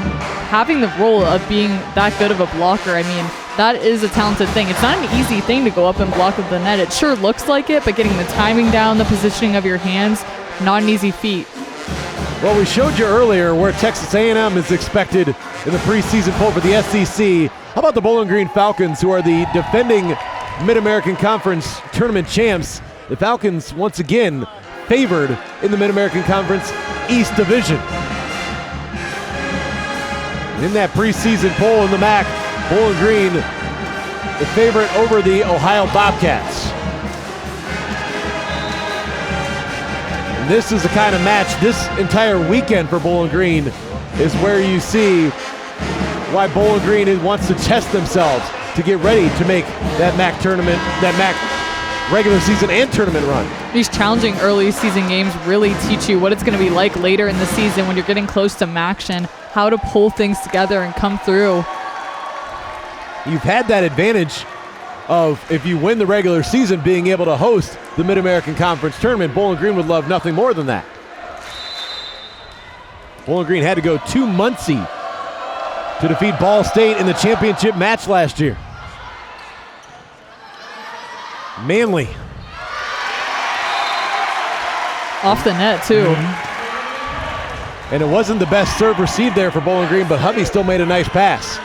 having the role of being that good of a blocker. I mean, that is a talented thing. It's not an easy thing to go up and block with the net. It sure looks like it, but getting the timing down, the positioning of your hands, not an easy feat. Well, we showed you earlier where Texas A&M is expected in the preseason poll for the SEC. How about the Bowling Green Falcons, who are the defending Mid-American Conference tournament champs? The Falcons, once again, favored in the Mid-American Conference East Division. In that preseason poll in the MAC, Bowling Green, the favorite over the Ohio Bobcats. And this is the kind of match this entire weekend for Bowling Green is where you see why Bowling Green wants to test themselves to get ready to make that MAC tournament, that MAC regular season and tournament run. These challenging early season games really teach you what it's going to be like later in the season when you're getting close to MACtion, how to pull things together and come through. You've had that advantage of, if you win the regular season, being able to host the Mid-American Conference tournament. Bowling Green would love nothing more than that. Bowling Green had to go to Muncie to defeat Ball State in the championship match last year. Manley. Off the net, too. And it wasn't the best serve received there for Bowling Green, but Hovey still made a nice pass.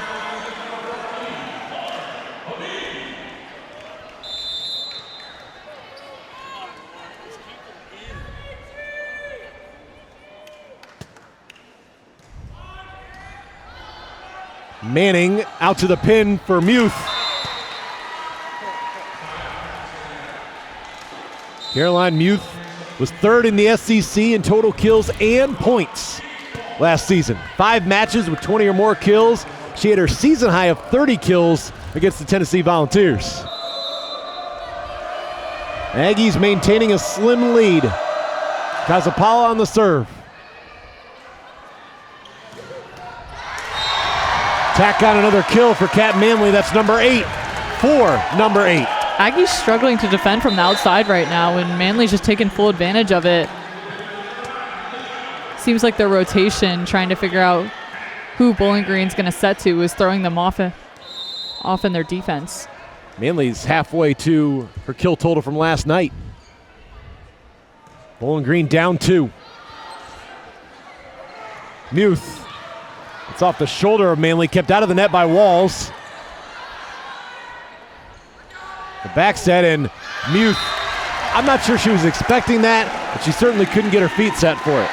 Manning out to the pin for Muth. Caroline Muth was third in the SEC in total kills and points last season. 5 matches with 20 or more kills. She had her season high of 30 kills against the Tennessee Volunteers. Aggies maintaining a slim lead. Casapala on the serve. Tack on another kill for Kat Manley. That's number 8 for number 8. Aggie's struggling to defend from the outside right now, and Manley's just taking full advantage of it. Seems like their rotation, trying to figure out who Bowling Green's going to set to, is throwing them off in their defense. Manley's halfway to her kill total from last night. Bowling Green down 2. Muth. It's off the shoulder of Manley, kept out of the net by Walls. The back set, and Muth, I'm not sure she was expecting that, but she certainly couldn't get her feet set for it.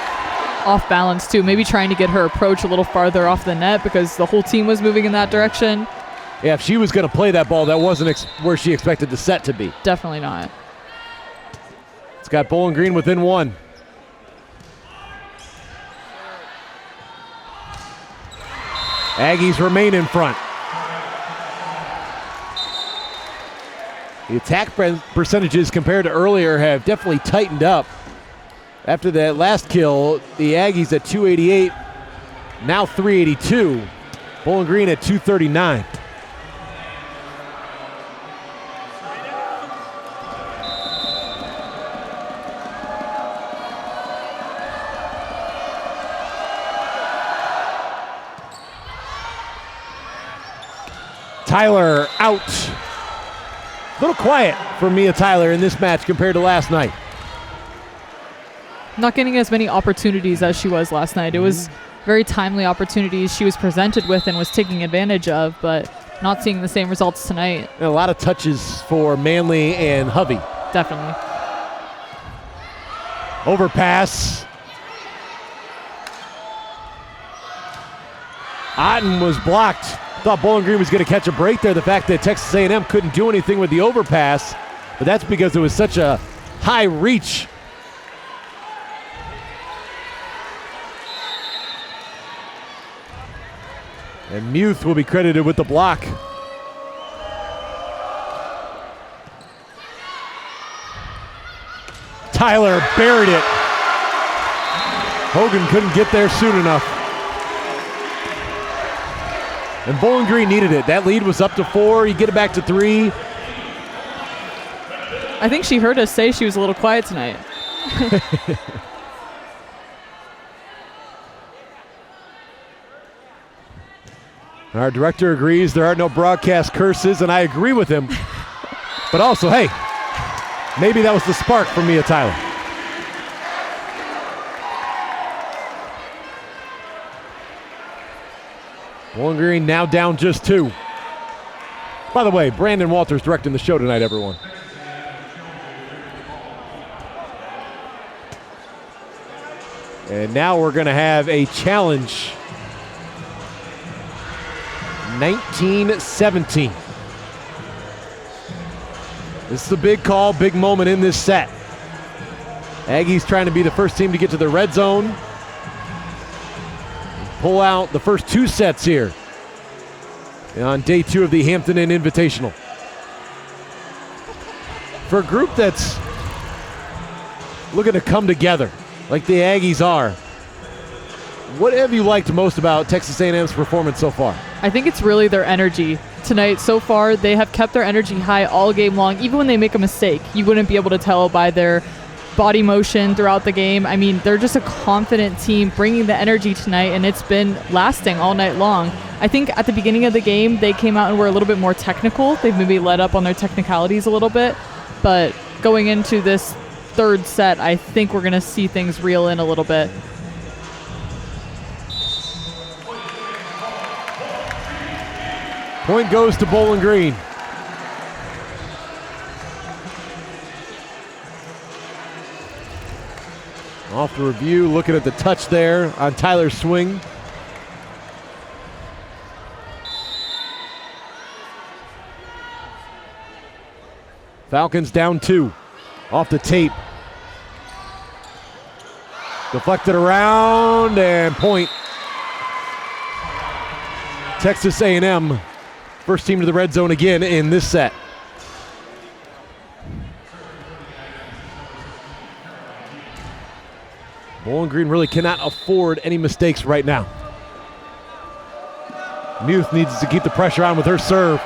Off balance too, maybe trying to get her approach a little farther off the net because the whole team was moving in that direction. Yeah, if she was going to play that ball, that wasn't where she expected the set to be. Definitely not. It's got Bowling Green within one. Aggies remain in front. The attack percentages compared to earlier have definitely tightened up. After that last kill, the Aggies at 288, now 382. Bowling Green at 239. Tyler out. A little quiet for Mia Tyler in this match compared to last night. Not getting as many opportunities as she was last night. It was very timely opportunities she was presented with and was taking advantage of, but not seeing the same results tonight. And a lot of touches for Manley and Hovey. Definitely. Overpass. Otten was blocked. Thought Bowling Green was going to catch a break there. The fact that Texas A&M couldn't do anything with the overpass, but that's because it was such a high reach. And Muth will be credited with the block. Tyler buried it. Hogan couldn't get there soon enough. And Bowling Green needed it. That lead was up to 4. You get it back to 3. I think she heard us say she was a little quiet tonight. Our director agrees there are no broadcast curses, and I agree with him. But also, hey, maybe that was the spark for Mia Tyler. Bowling Green now down just 2. By the way, Brandon Walters directing the show tonight, everyone. And now we're going to have a challenge. 19-17. This is a big call, big moment in this set. Aggies trying to be the first team to get to the red zone. Pull out the first 2 sets here on day 2 of the Hampton Inn Invitational. For a group that's looking to come together like the Aggies are, what have you liked most about Texas A&M's performance so far? I think it's really their energy tonight. So far, they have kept their energy high all game long. Even when they make a mistake, you wouldn't be able to tell by their body motion throughout the game. I mean, they're just a confident team bringing the energy tonight, and it's been lasting all night long. I think at the beginning of the game, they came out and were a little bit more technical. They've maybe let up on their technicalities a little bit, but going into this third set, I think we're going to see things reel in a little bit. Point goes to Bowling Green. Off the review, looking at the touch there on Tyler's swing. Falcons down 2. Off the tape. Deflected around and point. Texas A&M, first team to the red zone again in this set. Bowling Green really cannot afford any mistakes right now. Muth needs to keep the pressure on with her serve.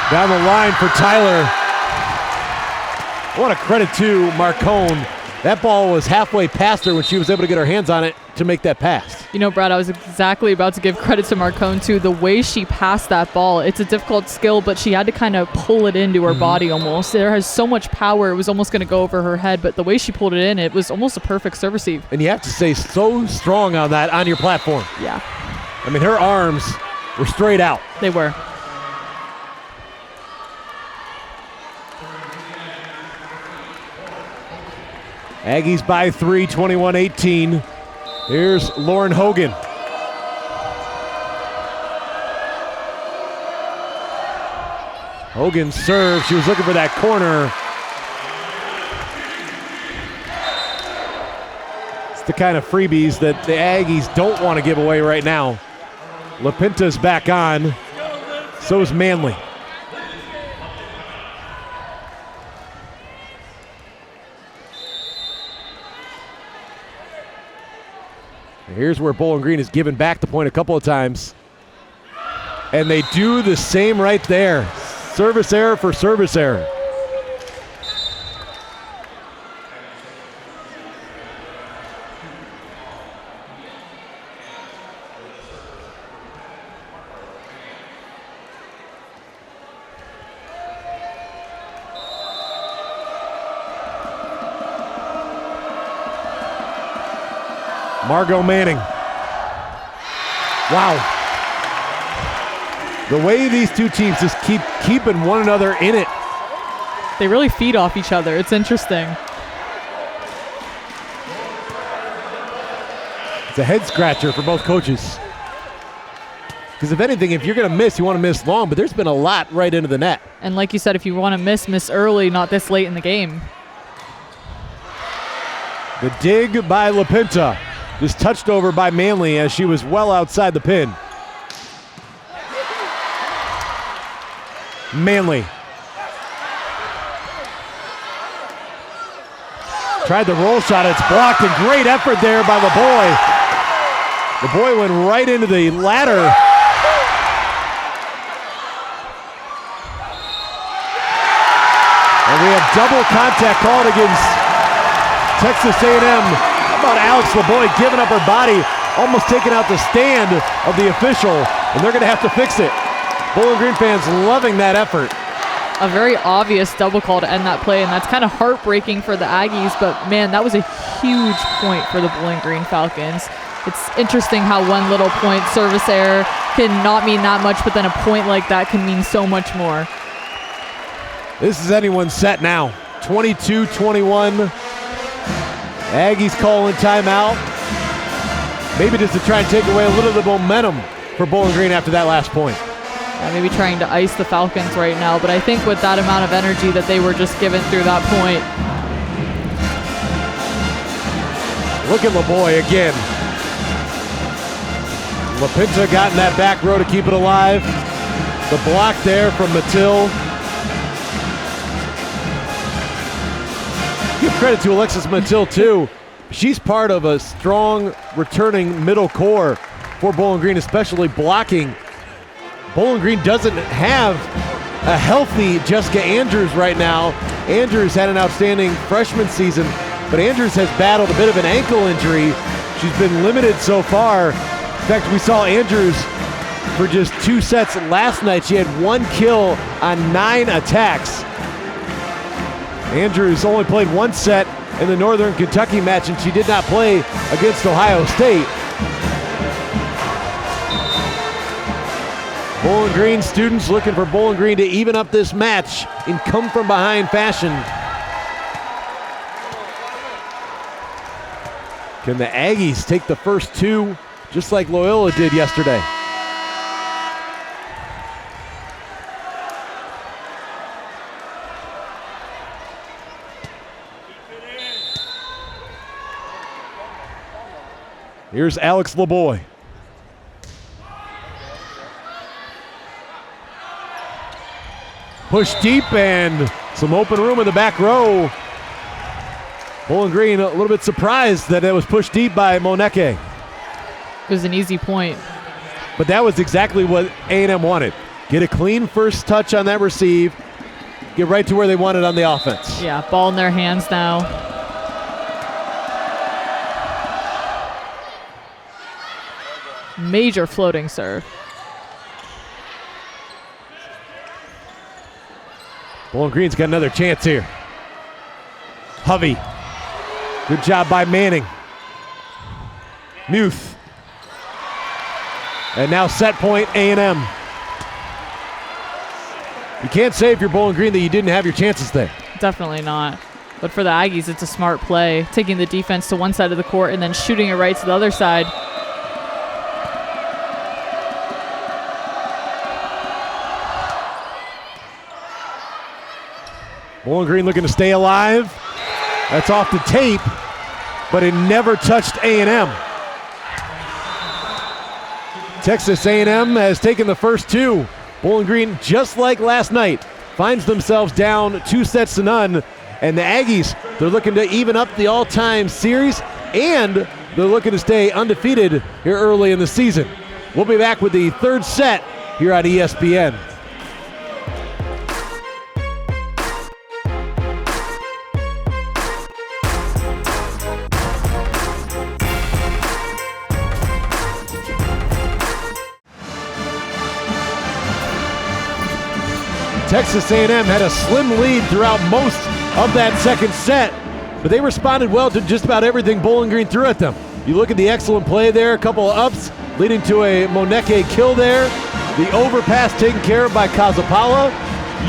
Down the line for Tyler. What a credit to Marcone. That ball was halfway past her when she was able to get her hands on it to make that pass. You know, Brad, I was exactly about to give credit to Marcone, too. The way she passed that ball, it's a difficult skill, but she had to kind of pull it into her body almost. There has so much power, it was almost going to go over her head, but the way she pulled it in, it was almost a perfect serve receive. And you have to stay so strong on that, on your platform. Yeah. I mean, her arms were straight out. They were. Aggies by 3, 21-18. Here's Lauren Hogan. Hogan serves. She was looking for that corner. It's the kind of freebies that the Aggies don't want to give away right now. LaPinta's back on. So is Manley. Here's where Bowling Green has given back the point a couple of times. And they do the same right there. Service error for service error. Margot Manning. Wow. The way these two teams just keep keeping one another in it. They really feed off each other. It's interesting. It's a head scratcher for both coaches. Because if anything, if you're going to miss, you want to miss long, but there's been a lot right into the net. And like you said, if you want to miss early, not this late in the game. The dig by LaPinta. Just touched over by Manley as she was well outside the pin. Manley. Tried the roll shot, it's blocked, and great effort there by LeBoy. LeBoy went right into the ladder. And we have double contact called against Texas A&M. How about Alex LeBoy giving up her body, almost taking out the stand of the official, and they're going to have to fix it. Bowling Green fans loving that effort. A very obvious double call to end that play, and that's kind of heartbreaking for the Aggies, but man, that was a huge point for the Bowling Green Falcons. It's interesting how one little point, service error, can not mean that much, but then a point like that can mean so much more. This is anyone's set now. 22-21. Aggies calling timeout. Maybe just to try and take away a little of the momentum for Bowling Green after that last point. Maybe trying to ice the Falcons right now, but I think with that amount of energy that they were just given through that point. Look at LeBoy again. LaPinta got in that back row to keep it alive. The block there from Mattil. Give credit to Alexis Mattil too. She's part of a strong returning middle core for Bowling Green, especially blocking. Bowling Green doesn't have a healthy Jessica Andrews right now. Andrews had an outstanding freshman season, but Andrews has battled a bit of an ankle injury. She's been limited so far. In fact, we saw Andrews for just 2 sets last night. She had 1 kill on 9 attacks. Andrews only played 1 set in the Northern Kentucky match, and she did not play against Ohio State. Bowling Green students looking for Bowling Green to even up this match in come-from-behind fashion. Can the Aggies take the first 2 just like Loyola did yesterday? Here's Alex LeBoy. Push deep and some open room in the back row. Bowling Green a little bit surprised that it was pushed deep by Moneke. It was an easy point. But that was exactly what A&M wanted. Get a clean first touch on that receive. Get right to where they wanted on the offense. Yeah, ball in their hands now. Major floating serve. Bowling Green's got another chance here. Hovey. Good job by Manning. Muth. And now set point A&M. You can't say if you're Bowling Green that you didn't have your chances there. Definitely not. But for the Aggies, it's a smart play, taking the defense to one side of the court and then shooting it right to the other side. Bowling Green looking to stay alive. That's off the tape, but it never touched A&M. Texas A&M has taken the first two. Bowling Green, just like last night, finds themselves down 2-0. And the Aggies, they're looking to even up the all-time series, and they're looking to stay undefeated here early in the season. We'll be back with the third set here on ESPN. Texas A&M had a slim lead throughout most of that second set, but they responded well to just about everything Bowling Green threw at them. You look at the excellent play there, a couple of ups leading to a Moneke kill there. The overpass taken care of by Kazapala.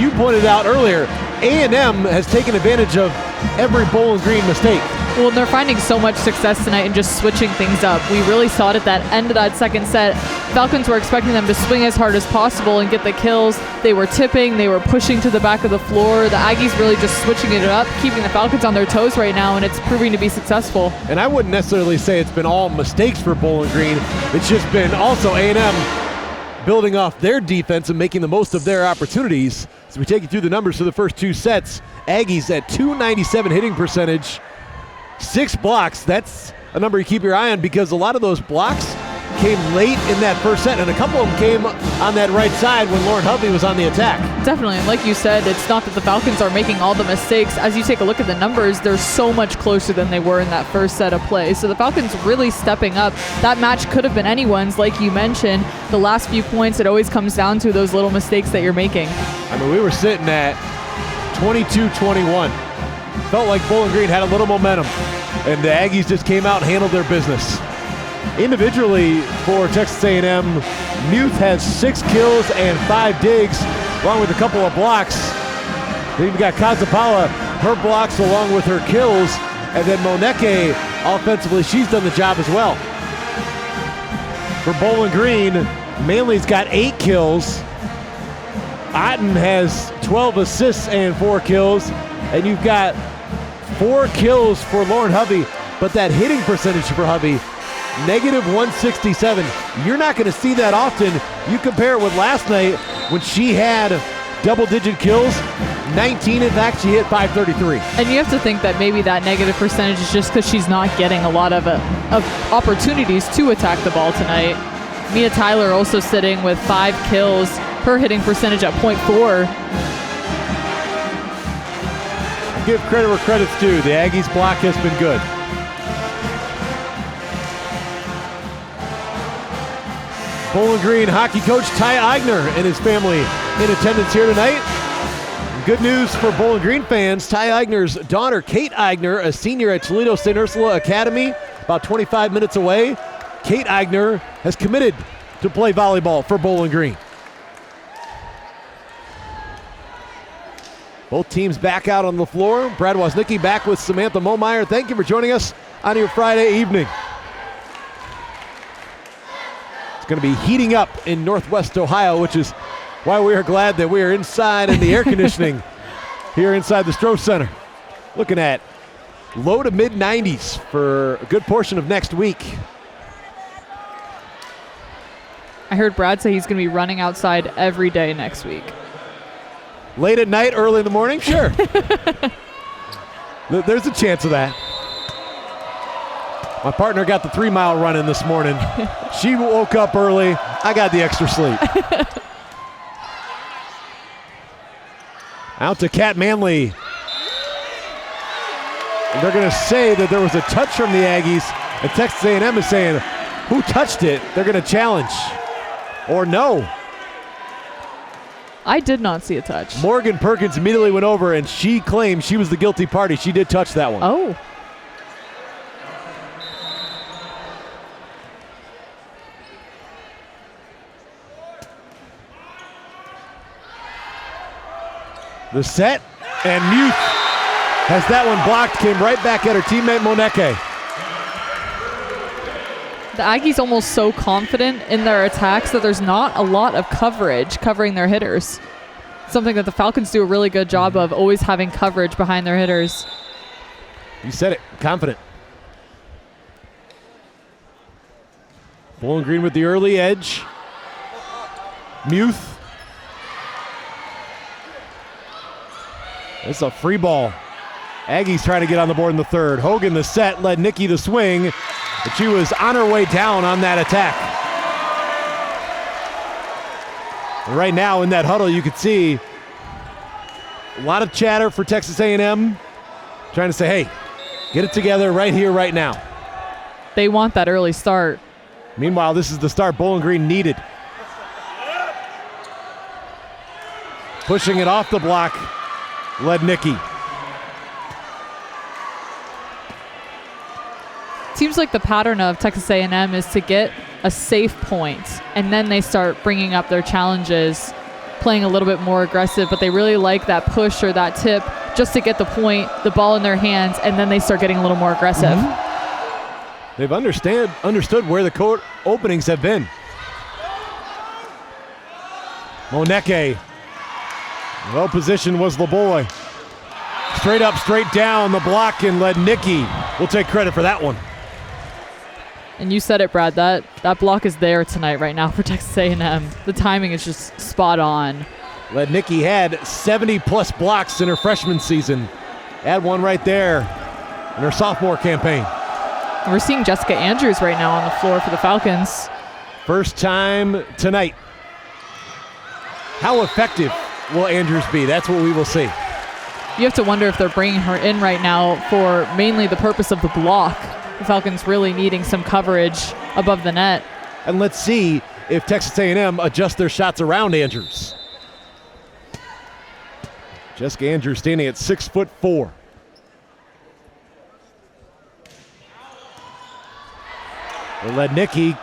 You pointed out earlier, A&M has taken advantage of every Bowling Green mistake. Well, they're finding so much success tonight in just switching things up. We really saw it at that end of that second set. Falcons were expecting them to swing as hard as possible and get the kills. They were tipping, they were pushing to the back of the floor. The Aggies really just switching it up, keeping the Falcons on their toes right now, and it's proving to be successful. And I wouldn't necessarily say it's been all mistakes for Bowling Green. It's just been also A&M building off their defense and making the most of their opportunities. So we take you through the numbers for the first two sets. Aggies at .297 hitting percentage, 6 blocks. That's a number you keep your eye on because a lot of those blocks came late in that first set, and a couple of them came on that right side when Lauren Hovey was on the attack. Definitely, and like you said, it's not that the Falcons are making all the mistakes. As you take a look at the numbers, they're so much closer than they were in that first set of play. So the Falcons really stepping up. That match could have been anyone's, like you mentioned. The last few points, it always comes down to those little mistakes that you're making. I mean, we were sitting at 22-21. Felt like Bowling Green had a little momentum, and the Aggies just came out and handled their business. Individually for Texas A&M, Muth has 6 kills and 5 digs, along with a couple of blocks. Then you've got Kazapala, her blocks along with her kills, and then Moneke, offensively, she's done the job as well. For Bowling Green, Manley's got 8 kills. Otten has 12 assists and 4 kills, and you've got 4 kills for Lauren Hovey, but that hitting percentage for Hovey, -167. You're not going to see that often. You compare it with last night when she had double-digit kills, 19. In fact, she hit .533. And you have to think that maybe that negative percentage is just because she's not getting a lot of opportunities to attack the ball tonight. Mia Tyler also sitting with 5 kills. Her hitting percentage at .4. Give credit where credit's due. The Aggies block has been good. Bowling Green hockey coach Ty Eigner and his family in attendance here tonight. Good news for Bowling Green fans. Ty Eigner's daughter, Kate Eigner, a senior at Toledo St. Ursula Academy, about 25 minutes away. Kate Eigner has committed to play volleyball for Bowling Green. Both teams back out on the floor. Brad Woznicki back with Samantha Momeyer. Thank you for joining us on your Friday evening. It's going to be heating up in Northwest Ohio, which is why we are glad that we are inside in the air conditioning here inside the Stroh Center. Looking at low to mid 90s for a good portion of next week. I heard Brad say he's going to be running outside every day next week. Late at night, early in the morning? Sure. There's a chance of that. My partner got the 3-mile run in this morning. She woke up early. I got the extra sleep. Out to Kat Manley. And they're going to say that there was a touch from the Aggies. And Texas A&M is saying, who touched it? They're going to challenge. Or no. I did not see a touch. Morgan Perkins immediately went over, and she claimed she was the guilty party. She did touch that one. Oh. The set, and Muth has that one blocked, came right back at her teammate Moneke. The Aggies almost so confident in their attacks that there's not a lot of coverage covering their hitters. Something that the Falcons do a really good job of, always having coverage behind their hitters. You said it, confident. Bowling Green with the early edge. Muth. It's a free ball. Aggies trying to get on the board in the third. Hogan the set, led Nikki the swing, but she was on her way down on that attack. And right now in that huddle, you could see a lot of chatter for Texas A&M, trying to say, hey, get it together right here, right now. They want that early start. Meanwhile, this is the start Bowling Green needed. Pushing it off the block, led Nikki. Seems like the pattern of Texas A&M is to get a safe point, and then they start bringing up their challenges, playing a little bit more aggressive, but they really like that push or that tip just to get the point, the ball in their hands, and then they start getting a little more aggressive. They've understood where the court openings have been. Moneke. Well positioned was LeBoy. Straight up, straight down the block, and led Nikki. We'll take credit for that one. And you said it, Brad, that block is there tonight right now for Texas A&M. The timing is just spot on. Led Nikki had 70-plus blocks in her freshman season. Add one right there in her sophomore campaign. And we're seeing Jessica Andrews right now on the floor for the Falcons. First time tonight. How effective will Andrews be? That's what we will see. You have to wonder if they're bringing her in right now for mainly the purpose of the block. The Falcons really needing some coverage above the net. And let's see if Texas A&M adjust their shots around Andrews. Jessica Andrews standing at 6'4". They led Nikki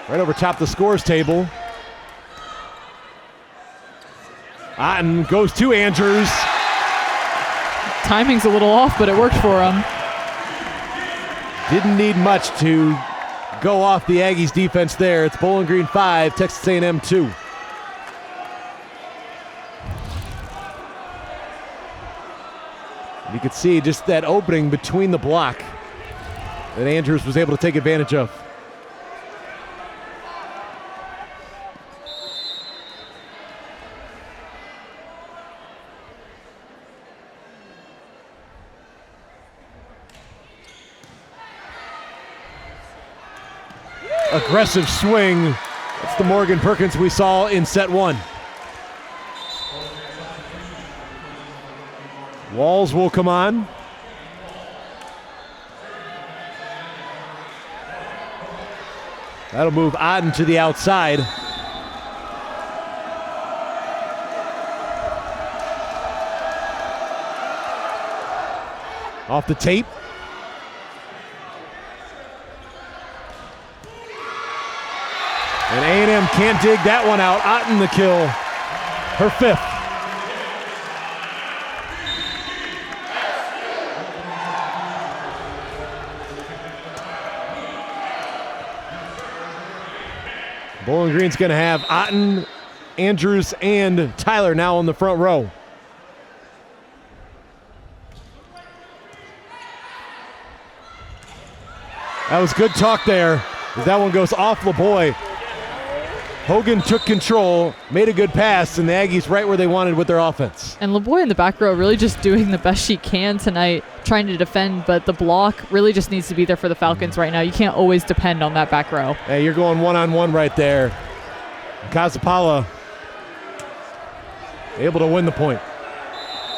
right over top the scores table. Otten goes to Andrews. Timing's a little off, but it worked for him. Didn't need much to go off the Aggies defense there. It's Bowling Green 5, Texas A&M 2. You could see just that opening between the block that Andrews was able to take advantage of. Aggressive swing. That's the Morgan Perkins we saw in set one. Walls will come on. That'll move Otten to the outside. Off the tape. And A&M can't dig that one out. Otten the kill, her fifth. Bowling Green's going to have Otten, Andrews, and Tyler now in the front row. That was good talk there. That one goes off LeBoy. Hogan took control, made a good pass, and the Aggies right where they wanted with their offense. And LeBoy in the back row really just doing the best she can tonight, trying to defend, but the block really just needs to be there for the Falcons right now. You can't always depend on that back row. Hey, you're going one-on-one right there. Kazapala able to win the point.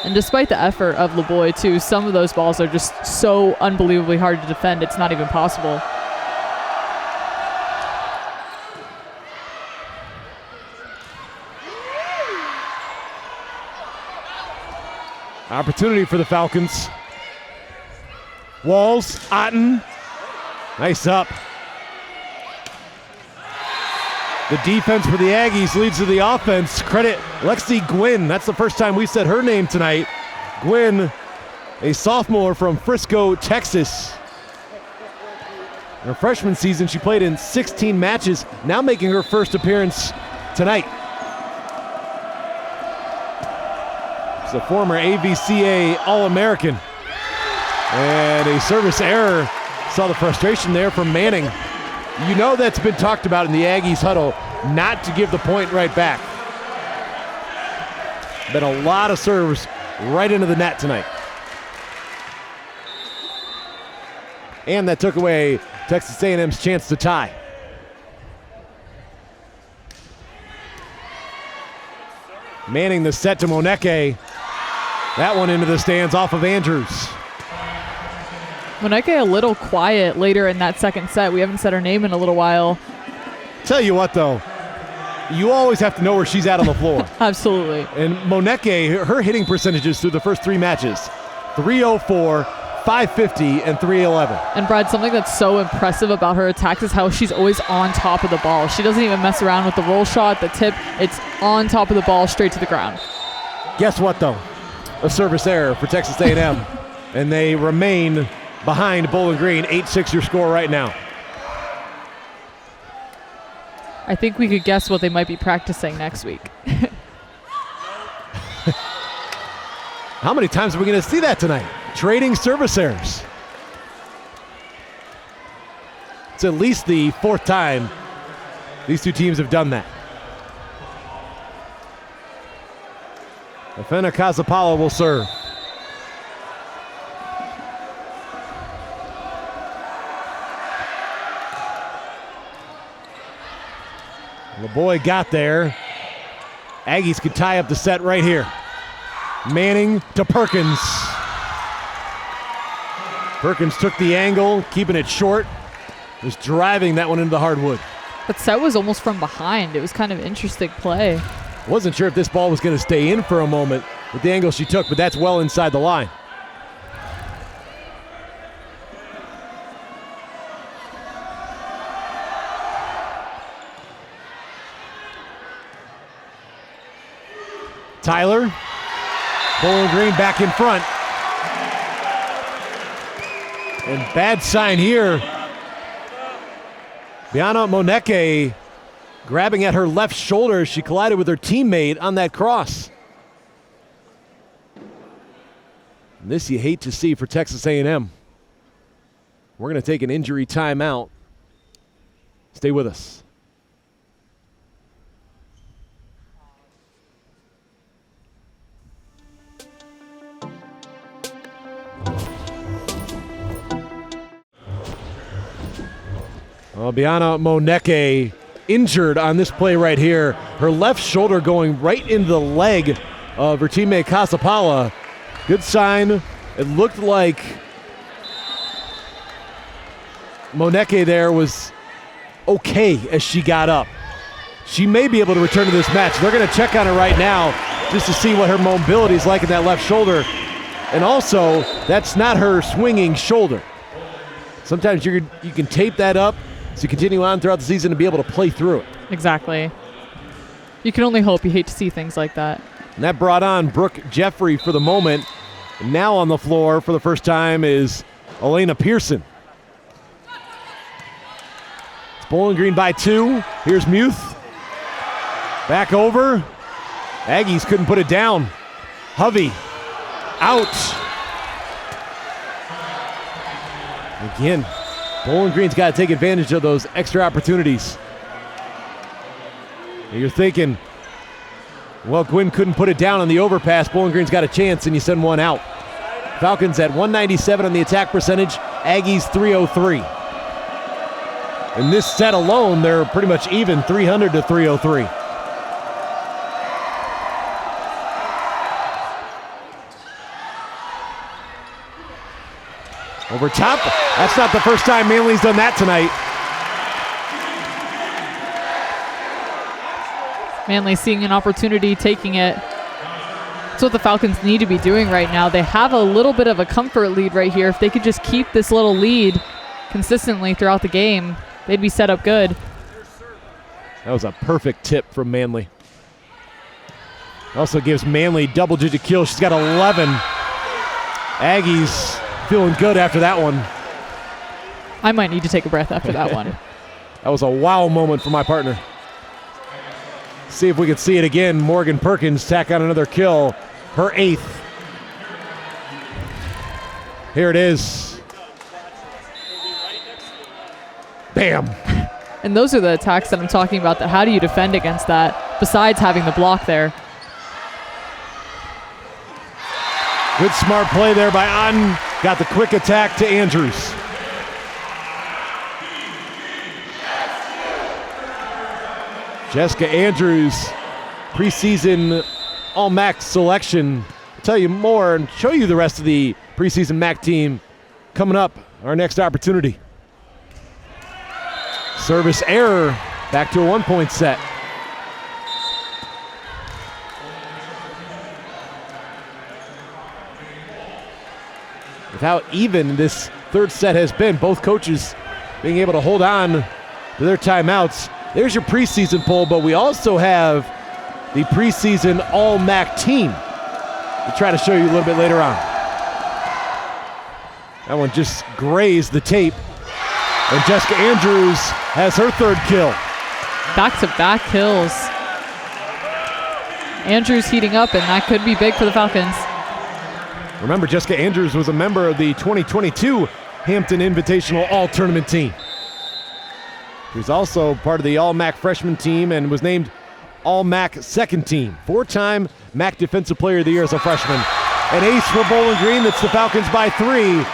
And despite the effort of LeBoy, too, some of those balls are just so unbelievably hard to defend, it's not even possible. Opportunity for the Falcons. Walls, Otten. Nice up. The defense for the Aggies leads to the offense. Credit Lexi Gwynn. That's the first time we said her name tonight. Gwynn, a sophomore from Frisco, Texas. In her freshman season, she played in 16 matches, now making her first appearance tonight. She's a former AVCA All-American. And a service error. Saw the frustration there from Manning. You know that's been talked about in the Aggies huddle, not to give the point right back. Been a lot of serves right into the net tonight. And that took away Texas A&M's chance to tie. Manning the set to Moneke. That one into the stands off of Andrews. Moneke a little quiet later in that second set. We haven't said her name in a little while. Tell you what, though, you always have to know where she's at on the floor. Absolutely. And Moneke, her hitting percentages through the first three matches, 304, 550, and 311. And Brad, something that's so impressive about her attacks is how she's always on top of the ball. She doesn't even mess around with the roll shot, the tip. It's on top of the ball, straight to the ground. Guess what, though? A service error for Texas A&M. And they remain behind Bowling Green, 8-6 your score right now. I think we could guess what they might be practicing next week. How many times are we going to see that tonight? Trading service errors. It's at least the fourth time these two teams have done that. Afena Casapala will serve. LeBoy got there. Aggies could tie up the set right here. Manning to Perkins. Perkins took the angle, keeping it short. Was driving that one into the hardwood. That set was almost from behind. It was kind of interesting play. Wasn't sure if this ball was going to stay in for a moment with the angle she took, but that's well inside the line. Tyler, Bowling Green back in front. And bad sign here. Biana Moneke grabbing at her left shoulder. She collided with her teammate on that cross. And this you hate to see for Texas A&M. We're going to take an injury timeout. Stay with us. Biana Moneke injured on this play right here. Her left shoulder going right into the leg of her teammate Casapala. Good sign. It looked like Moneke there was okay as she got up. She may be able to return to this match. They're going to check on her right now just to see what her mobility is like in that left shoulder. And also, that's not her swinging shoulder. Sometimes you can tape that up so you continue on throughout the season and be able to play through it. Exactly. You can only hope. You hate to see things like that. And that brought on Brooke Jeffrey for the moment. And now on the floor for the first time is Elena Pearson. It's Bowling Green by 2. Here's Muth. Back over. Aggies couldn't put it down. Hovey out. Again, Bowling Green's got to take advantage of those extra opportunities. And you're thinking, well, Gwynn couldn't put it down on the overpass. Bowling Green's got a chance, and you send one out. Falcons at 197 on the attack percentage. Aggies 303. In this set alone, they're pretty much even, 300 to 303. Over top. That's not the first time Manley's done that tonight. Manley seeing an opportunity, taking it. That's what the Falcons need to be doing right now. They have a little bit of a comfort lead right here. If they could just keep this little lead consistently throughout the game, they'd be set up good. That was a perfect tip from Manley. Also gives Manley double-digit kills. She's got 11. Aggies feeling good after that one. I might need to take a breath after that one. That was a wow moment for my partner. See if we can see it again. Morgan Perkins tack on another kill. Her 8th. Here it is. Bam. And those are the attacks that I'm talking about. That how do you defend against that besides having the block there? Good smart play there by Otten. Got the quick attack to Andrews. Jessica Andrews, preseason All-MAC selection. I'll tell you more and show you the rest of the preseason MAC team coming up. Our next opportunity. Service error, back to a 1-point set. With how even this third set has been, both coaches being able to hold on to their timeouts. There's your preseason poll, but we also have the preseason All-MAC team to try to show you a little bit later on. That one just grazed the tape. And Jessica Andrews has her 3rd kill. Back-to-back kills. Andrews heating up, and that could be big for the Falcons. Remember, Jessica Andrews was a member of the 2022 Hampton Invitational All-Tournament team. He was also part of the All-MAC freshman team and was named All-MAC second team. 4-time MAC Defensive Player of the Year as a freshman. An ace for Bowling Green. That's the Falcons by 3.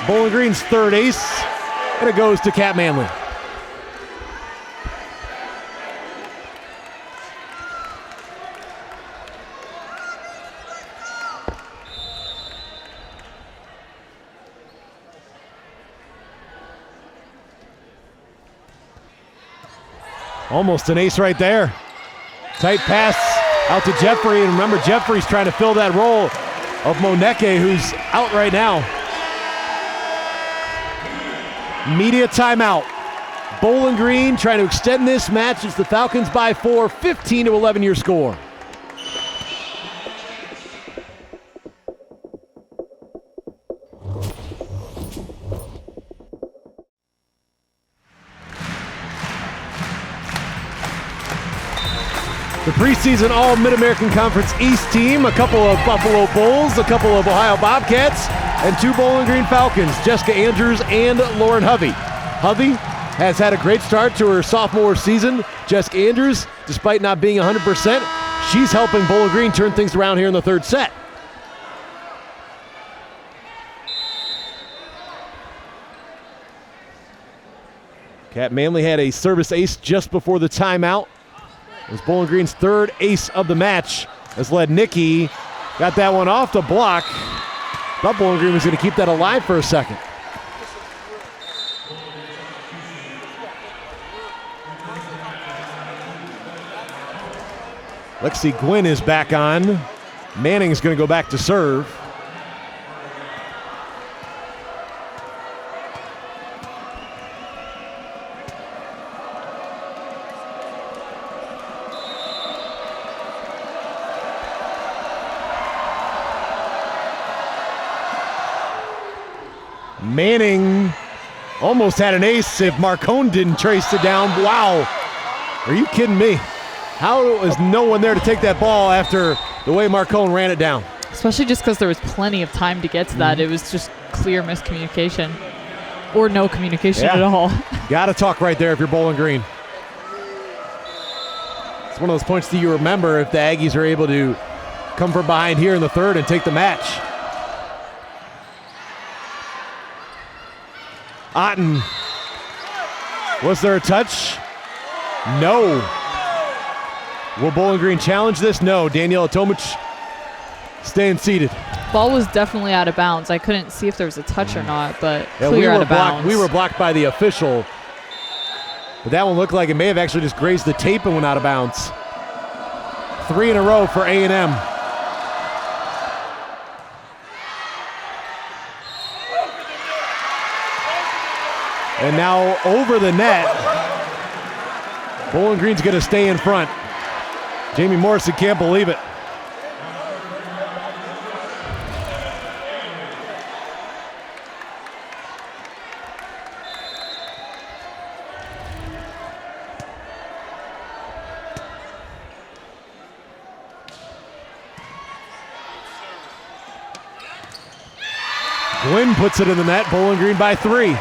Bowling Green's 3rd ace, and it goes to Kat Manley. Almost an ace right there. Tight pass out to Jeffrey, and remember Jeffrey's trying to fill that role of Moneke, who's out right now. Media timeout. Bowling Green trying to extend this match as the Falcons by 4, 15-11 your score. The preseason All-Mid-American Conference East team, a couple of Buffalo Bulls, a couple of Ohio Bobcats, and 2 Bowling Green Falcons, Jessica Andrews and Lauren Hovey. Hovey has had a great start to her sophomore season. Jessica Andrews, despite not being 100%, she's helping Bowling Green turn things around here in the 3rd set. Kat Manley had a service ace just before the timeout. It was Bowling Green's 3rd ace of the match as led Nikki. Got that one off the block. Thought Bowling Green was going to keep that alive for a second. Lexi Gwynn is back on. Manning is going to go back to serve. Manning almost had an ace if Marcone didn't trace it down. Wow. Are you kidding me? How is no one there to take that ball after the way Marcone ran it down? Especially just because there was plenty of time to get to that. It was just clear miscommunication. Or no communication at all. Got to talk right there if you're Bowling Green. It's one of those points that you remember if the Aggies are able to come from behind here in the 3rd and take the match. Otten. Was there a touch? No. Will Bowling Green challenge this? No. Daniela Tomic staying seated. Ball was definitely out of bounds. I couldn't see if there was a touch or not, but clear out of bounds. We were blocked by the official. But that one looked like it may have actually just grazed the tape and went out of bounds. 3 in a row for A&M. And now over the net. Bowling Green's going to stay in front. Jamie Morrison can't believe it. Gwynn puts it in the net. Bowling Green by 3.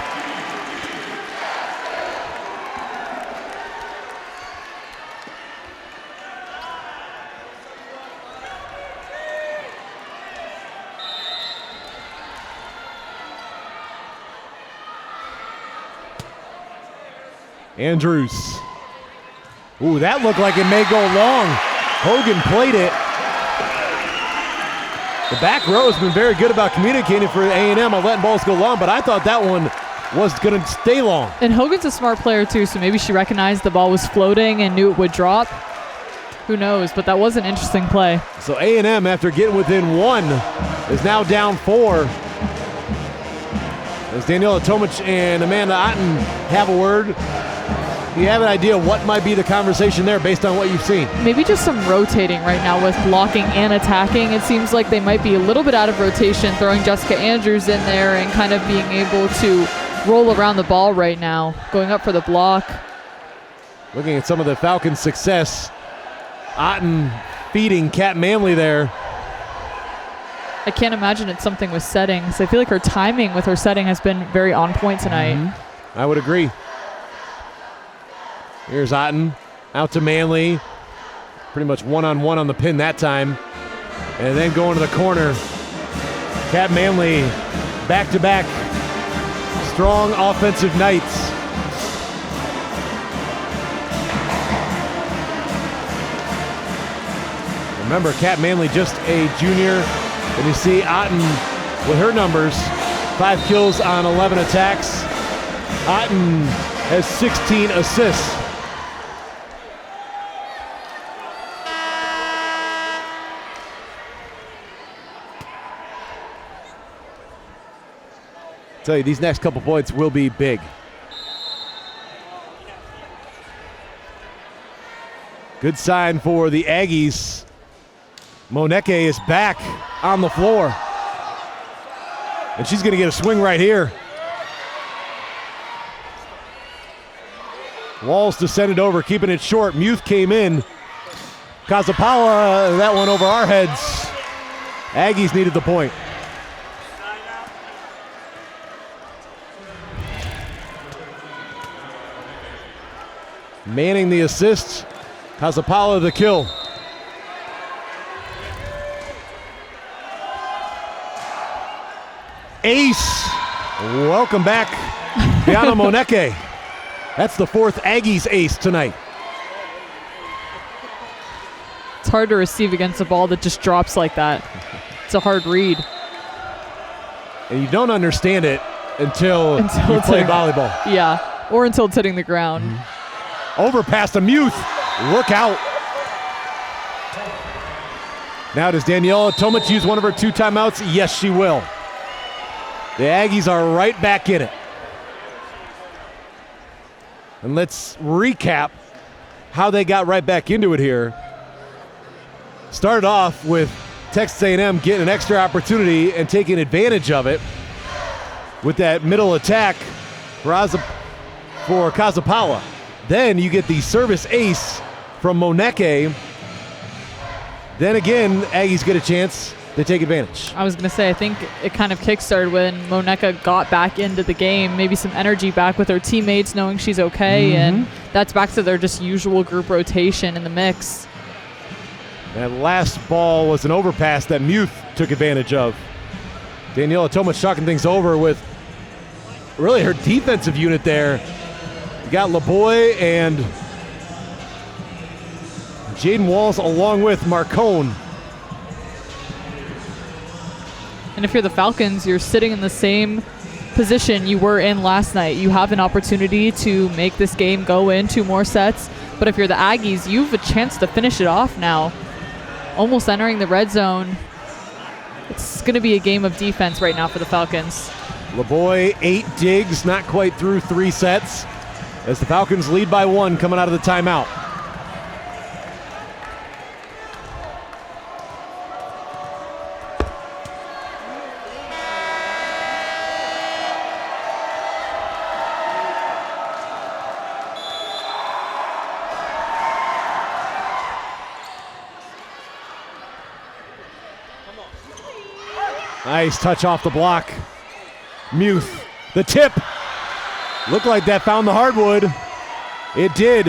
Andrews. Ooh, that looked like it may go long. Hogan played it. The back row has been very good about communicating for A&M on letting balls go long, but I thought that one was going to stay long. And Hogan's a smart player too, so maybe she recognized the ball was floating and knew it would drop. Who knows, but that was an interesting play. So A&M, after getting within 1, is now down 4. As Daniela Tomic and Amanda Otten have a word. Do you have an idea what might be the conversation there based on what you've seen? Maybe just some rotating right now with blocking and attacking. It seems like they might be a little bit out of rotation, throwing Jessica Andrews in there and kind of being able to roll around the ball right now, going up for the block. Looking at some of the Falcons' success, Otten feeding Kat Manley there. I can't imagine it's something with settings. I feel like her timing with her setting has been very on point tonight. I would agree. Here's Otten, out to Manley. Pretty much one-on-one on the pin that time. And then going to the corner. Kat Manley, back-to-back strong offensive nights. Remember, Kat Manley just a junior. And you see Otten with her numbers, 5 kills on 11 attacks. Otten has 16 assists. Tell you, these next couple points will be big. Good sign for the Aggies. Moneke is back on the floor. And she's going to get a swing right here. Walls descended over, keeping it short. Muth came in. Kazapawa, that one over our heads. Aggies needed the point. Manning the assist. Kazapawa the kill. Ace. Welcome back, Diana Moneke. That's the 4th Aggies ace tonight. It's hard to receive against a ball that just drops like that. It's a hard read. And you don't understand it until you play volleyball. Yeah, or until it's hitting the ground. Overpass to Muth. Look out. Now does Daniela Tomic use one of her 2 timeouts? Yes, she will. The Aggies are right back in it. And let's recap how they got right back into it here. Started off with Texas A&M getting an extra opportunity and taking advantage of it with that middle attack for Kazapawa. Then you get the service ace from Moneke. Then again, Aggies get a chance to take advantage. I was going to say, I think it kind of kickstarted when Moneka got back into the game, maybe some energy back with her teammates, knowing she's okay, and that's back to their just usual group rotation in the mix. That last ball was an overpass that Muth took advantage of. Daniela Tomic talking things over with really her defensive unit there. You got LeBoy and Jaden Walls along with Marcone. And if you're the Falcons, you're sitting in the same position you were in last night. You have an opportunity to make this game go in 2 more sets. But if you're the Aggies, you have a chance to finish it off now. Almost entering the red zone. It's going to be a game of defense right now for the Falcons. LeBoy, 8 digs, not quite through 3 sets. as the Falcons lead by 1 coming out of the timeout. Nice touch off the block. Muth, the tip. Looked like that found the hardwood. It did.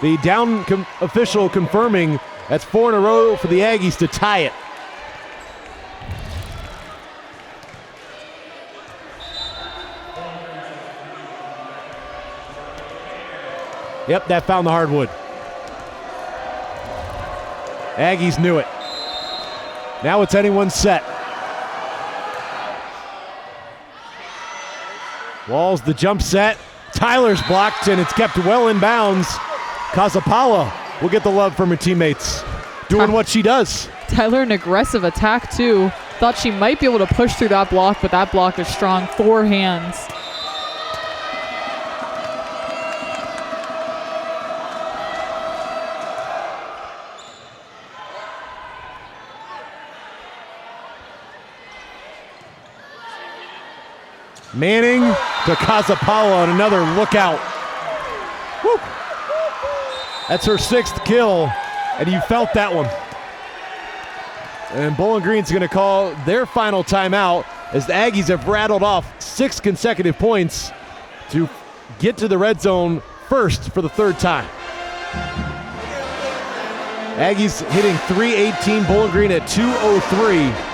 The down official confirming that's 4 in a row for the Aggies to tie it. Yep, that found the hardwood. Aggies knew it. Now it's anyone's set. Walls the jump set. Tyler's blocked and it's kept well in bounds. Kazapala will get the love from her teammates. Doing what she does. Tyler, an aggressive attack too. Thought she might be able to push through that block, but that block is strong. 4 hands. Manning to Kazapala on another lookout. Woo. That's her 6th kill, and you felt that one. And Bowling Green's going to call their final timeout as the Aggies have rattled off 6 consecutive points to get to the red zone first for the 3rd time. Aggies hitting .318, Bowling Green at .203.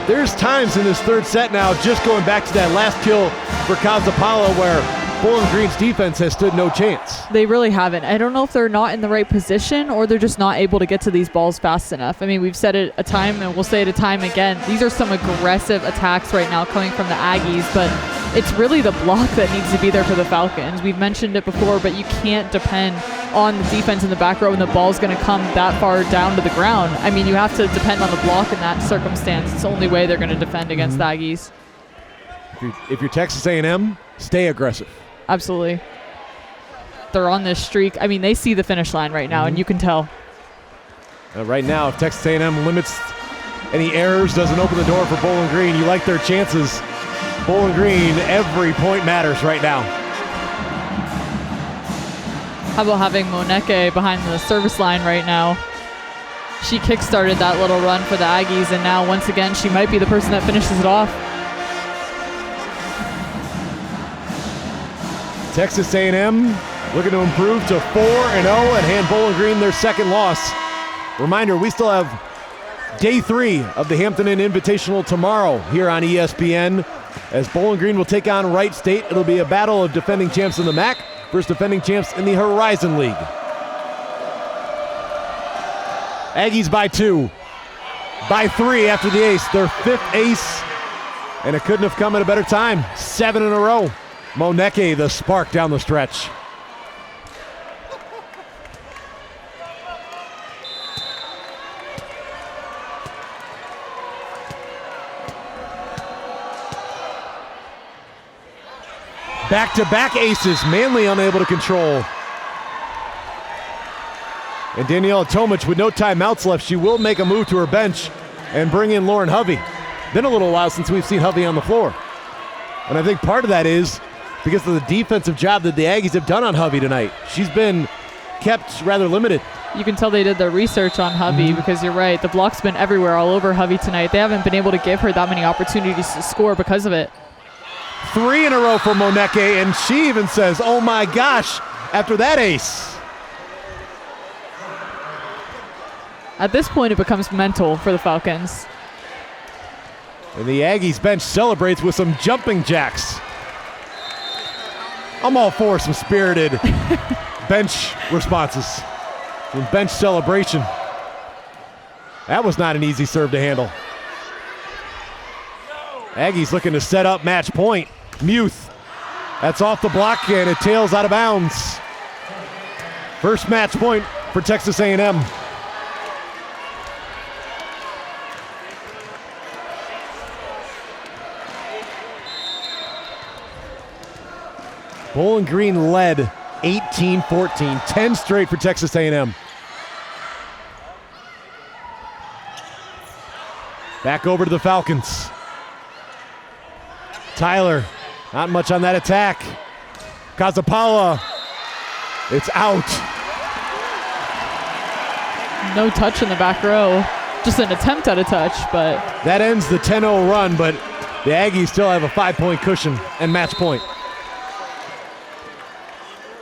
There's times in this 3rd set now, just going back to that last kill for Kazapala, where Bowling Green's defense has stood no chance. They really haven't. I don't know if they're not in the right position or they're just not able to get to these balls fast enough. I mean, we've said it a time and we'll say it a time again. These are some aggressive attacks right now coming from the Aggies, but it's really the block that needs to be there for the Falcons. We've mentioned it before, but you can't depend on the defense in the back row when the ball's going to come that far down to the ground. I mean, you have to depend on the block in that circumstance. It's the only way they're going to defend against the Aggies. If you're Texas A&M, stay aggressive. Absolutely. They're on this streak. I mean, they see the finish line right now, and you can tell. Right now, if Texas A&M limits any errors, doesn't open the door for Bowling Green, you like their chances. Bowling Green, every point matters right now. How about having Moneke behind the service line right now? She kick-started that little run for the Aggies, and now once again, she might be the person that finishes it off. Texas A&M looking to improve to 4-0 and hand Bowling Green their 2nd loss. Reminder, we still have day 3 of the Hampton Inn Invitational tomorrow here on ESPN as Bowling Green will take on Wright State. It'll be a battle of defending champs in the MAC versus defending champs in the Horizon League. Aggies by 2, by 3 after the ace, their 5th ace, and it couldn't have come at a better time. 7 in a row. Moneke, the spark down the stretch. Back-to-back aces, Manley unable to control. And Daniela Tomic with no timeouts left, she will make a move to her bench and bring in Lauren Hovey. Been a little while since we've seen Hovey on the floor. And I think part of that is because of the defensive job that the Aggies have done on Hovey tonight. She's been kept rather limited. You can tell they did their research on Hovey because you're right. The block's been everywhere all over Hovey tonight. They haven't been able to give her that many opportunities to score because of it. 3 in a row for Moneke, and she even says, oh my gosh, after that ace. At this point, it becomes mental for the Falcons. And the Aggies bench celebrates with some jumping jacks. I'm all for some spirited bench responses. Some bench celebration. That was not an easy serve to handle. Aggies looking to set up match point. Muth. That's off the block and it tails out of bounds. First match point for Texas A&M. Bowling Green led 18-14, 10 straight for Texas A&M. Back over to the Falcons. Tyler, not much on that attack. Kazapala, it's out. No touch in the back row. Just an attempt at a touch, but... That ends the 10-0 run, but the Aggies still have a 5-point cushion and match point.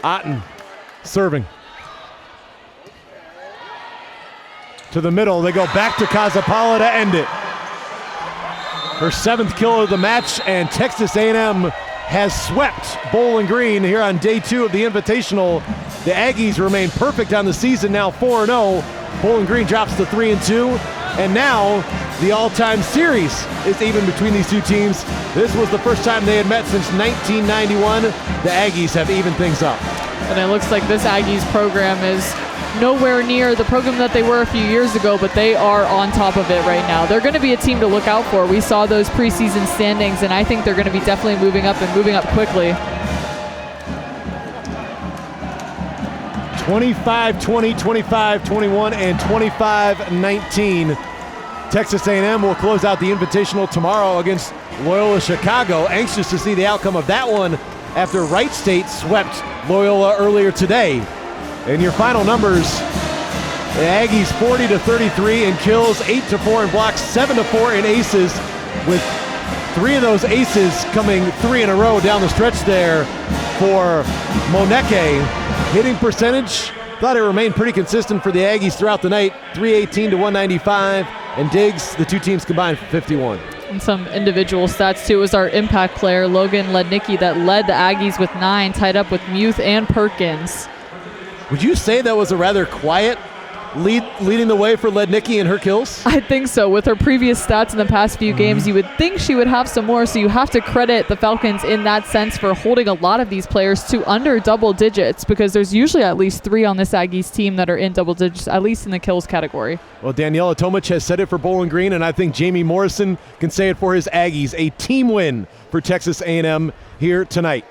Otten serving. To the middle, they go back to Kazapala to end it. Her 7th kill of the match, and Texas A&M has swept Bowling Green here on day 2 of the Invitational. The Aggies remain perfect on the season, now 4-0. Bowling Green drops to 3-2, and now the all-time series is even between these two teams. This was the first time they had met since 1991. The Aggies have evened things up. And it looks like this Aggies program is nowhere near the program that they were a few years ago, but they are on top of it right now. They're going to be a team to look out for. We saw those preseason standings, and I think they're going to be definitely moving up and moving up quickly. 25-20, 25-21, and 25-19. Texas A&M will close out the Invitational tomorrow against Loyola Chicago. Anxious to see the outcome of that one after Wright State swept Loyola earlier today. And your final numbers, the Aggies 40-33 in kills, 8-4 in blocks, 7-4 in aces, with 3 of those aces coming 3 in a row down the stretch there for Moneke. Hitting percentage, thought it remained pretty consistent for the Aggies throughout the night, 318 to 195, and Diggs, the two teams combined for 51. And some individual stats too. It was our impact player, Logan Lednicki, that led the Aggies with 9, tied up with Muth and Perkins. Would you say that was a rather quiet leading the way for Lednicki and her kills? I think so. With her previous stats in the past few games, you would think she would have some more, so you have to credit the Falcons in that sense for holding a lot of these players to under double digits, because there's usually at least 3 on this Aggies team that are in double digits, at least in the kills category. Well, Daniela Tomic has said it for Bowling Green, and I think Jamie Morrison can say it for his Aggies. A team win for Texas A&M here tonight.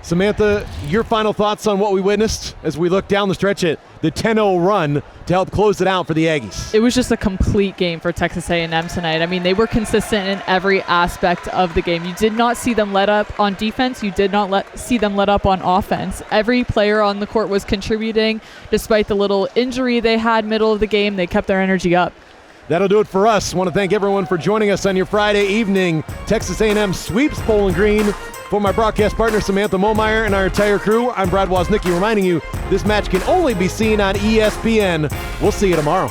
Samantha, your final thoughts on what we witnessed as we look down the stretch at the 10-0 run to help close it out for the Aggies? It was just a complete game for Texas A&M tonight. I mean, they were consistent in every aspect of the game. You did not see them let up on defense. You did not see them let up on offense. Every player on the court was contributing. Despite the little injury they had middle of the game, they kept their energy up. That'll do it for us. I want to thank everyone for joining us on your Friday evening. Texas A&M sweeps Bowling Green. For my broadcast partner, Samantha Momeyer, and our entire crew, I'm Brad Woznicki reminding you this match can only be seen on ESPN. We'll see you tomorrow.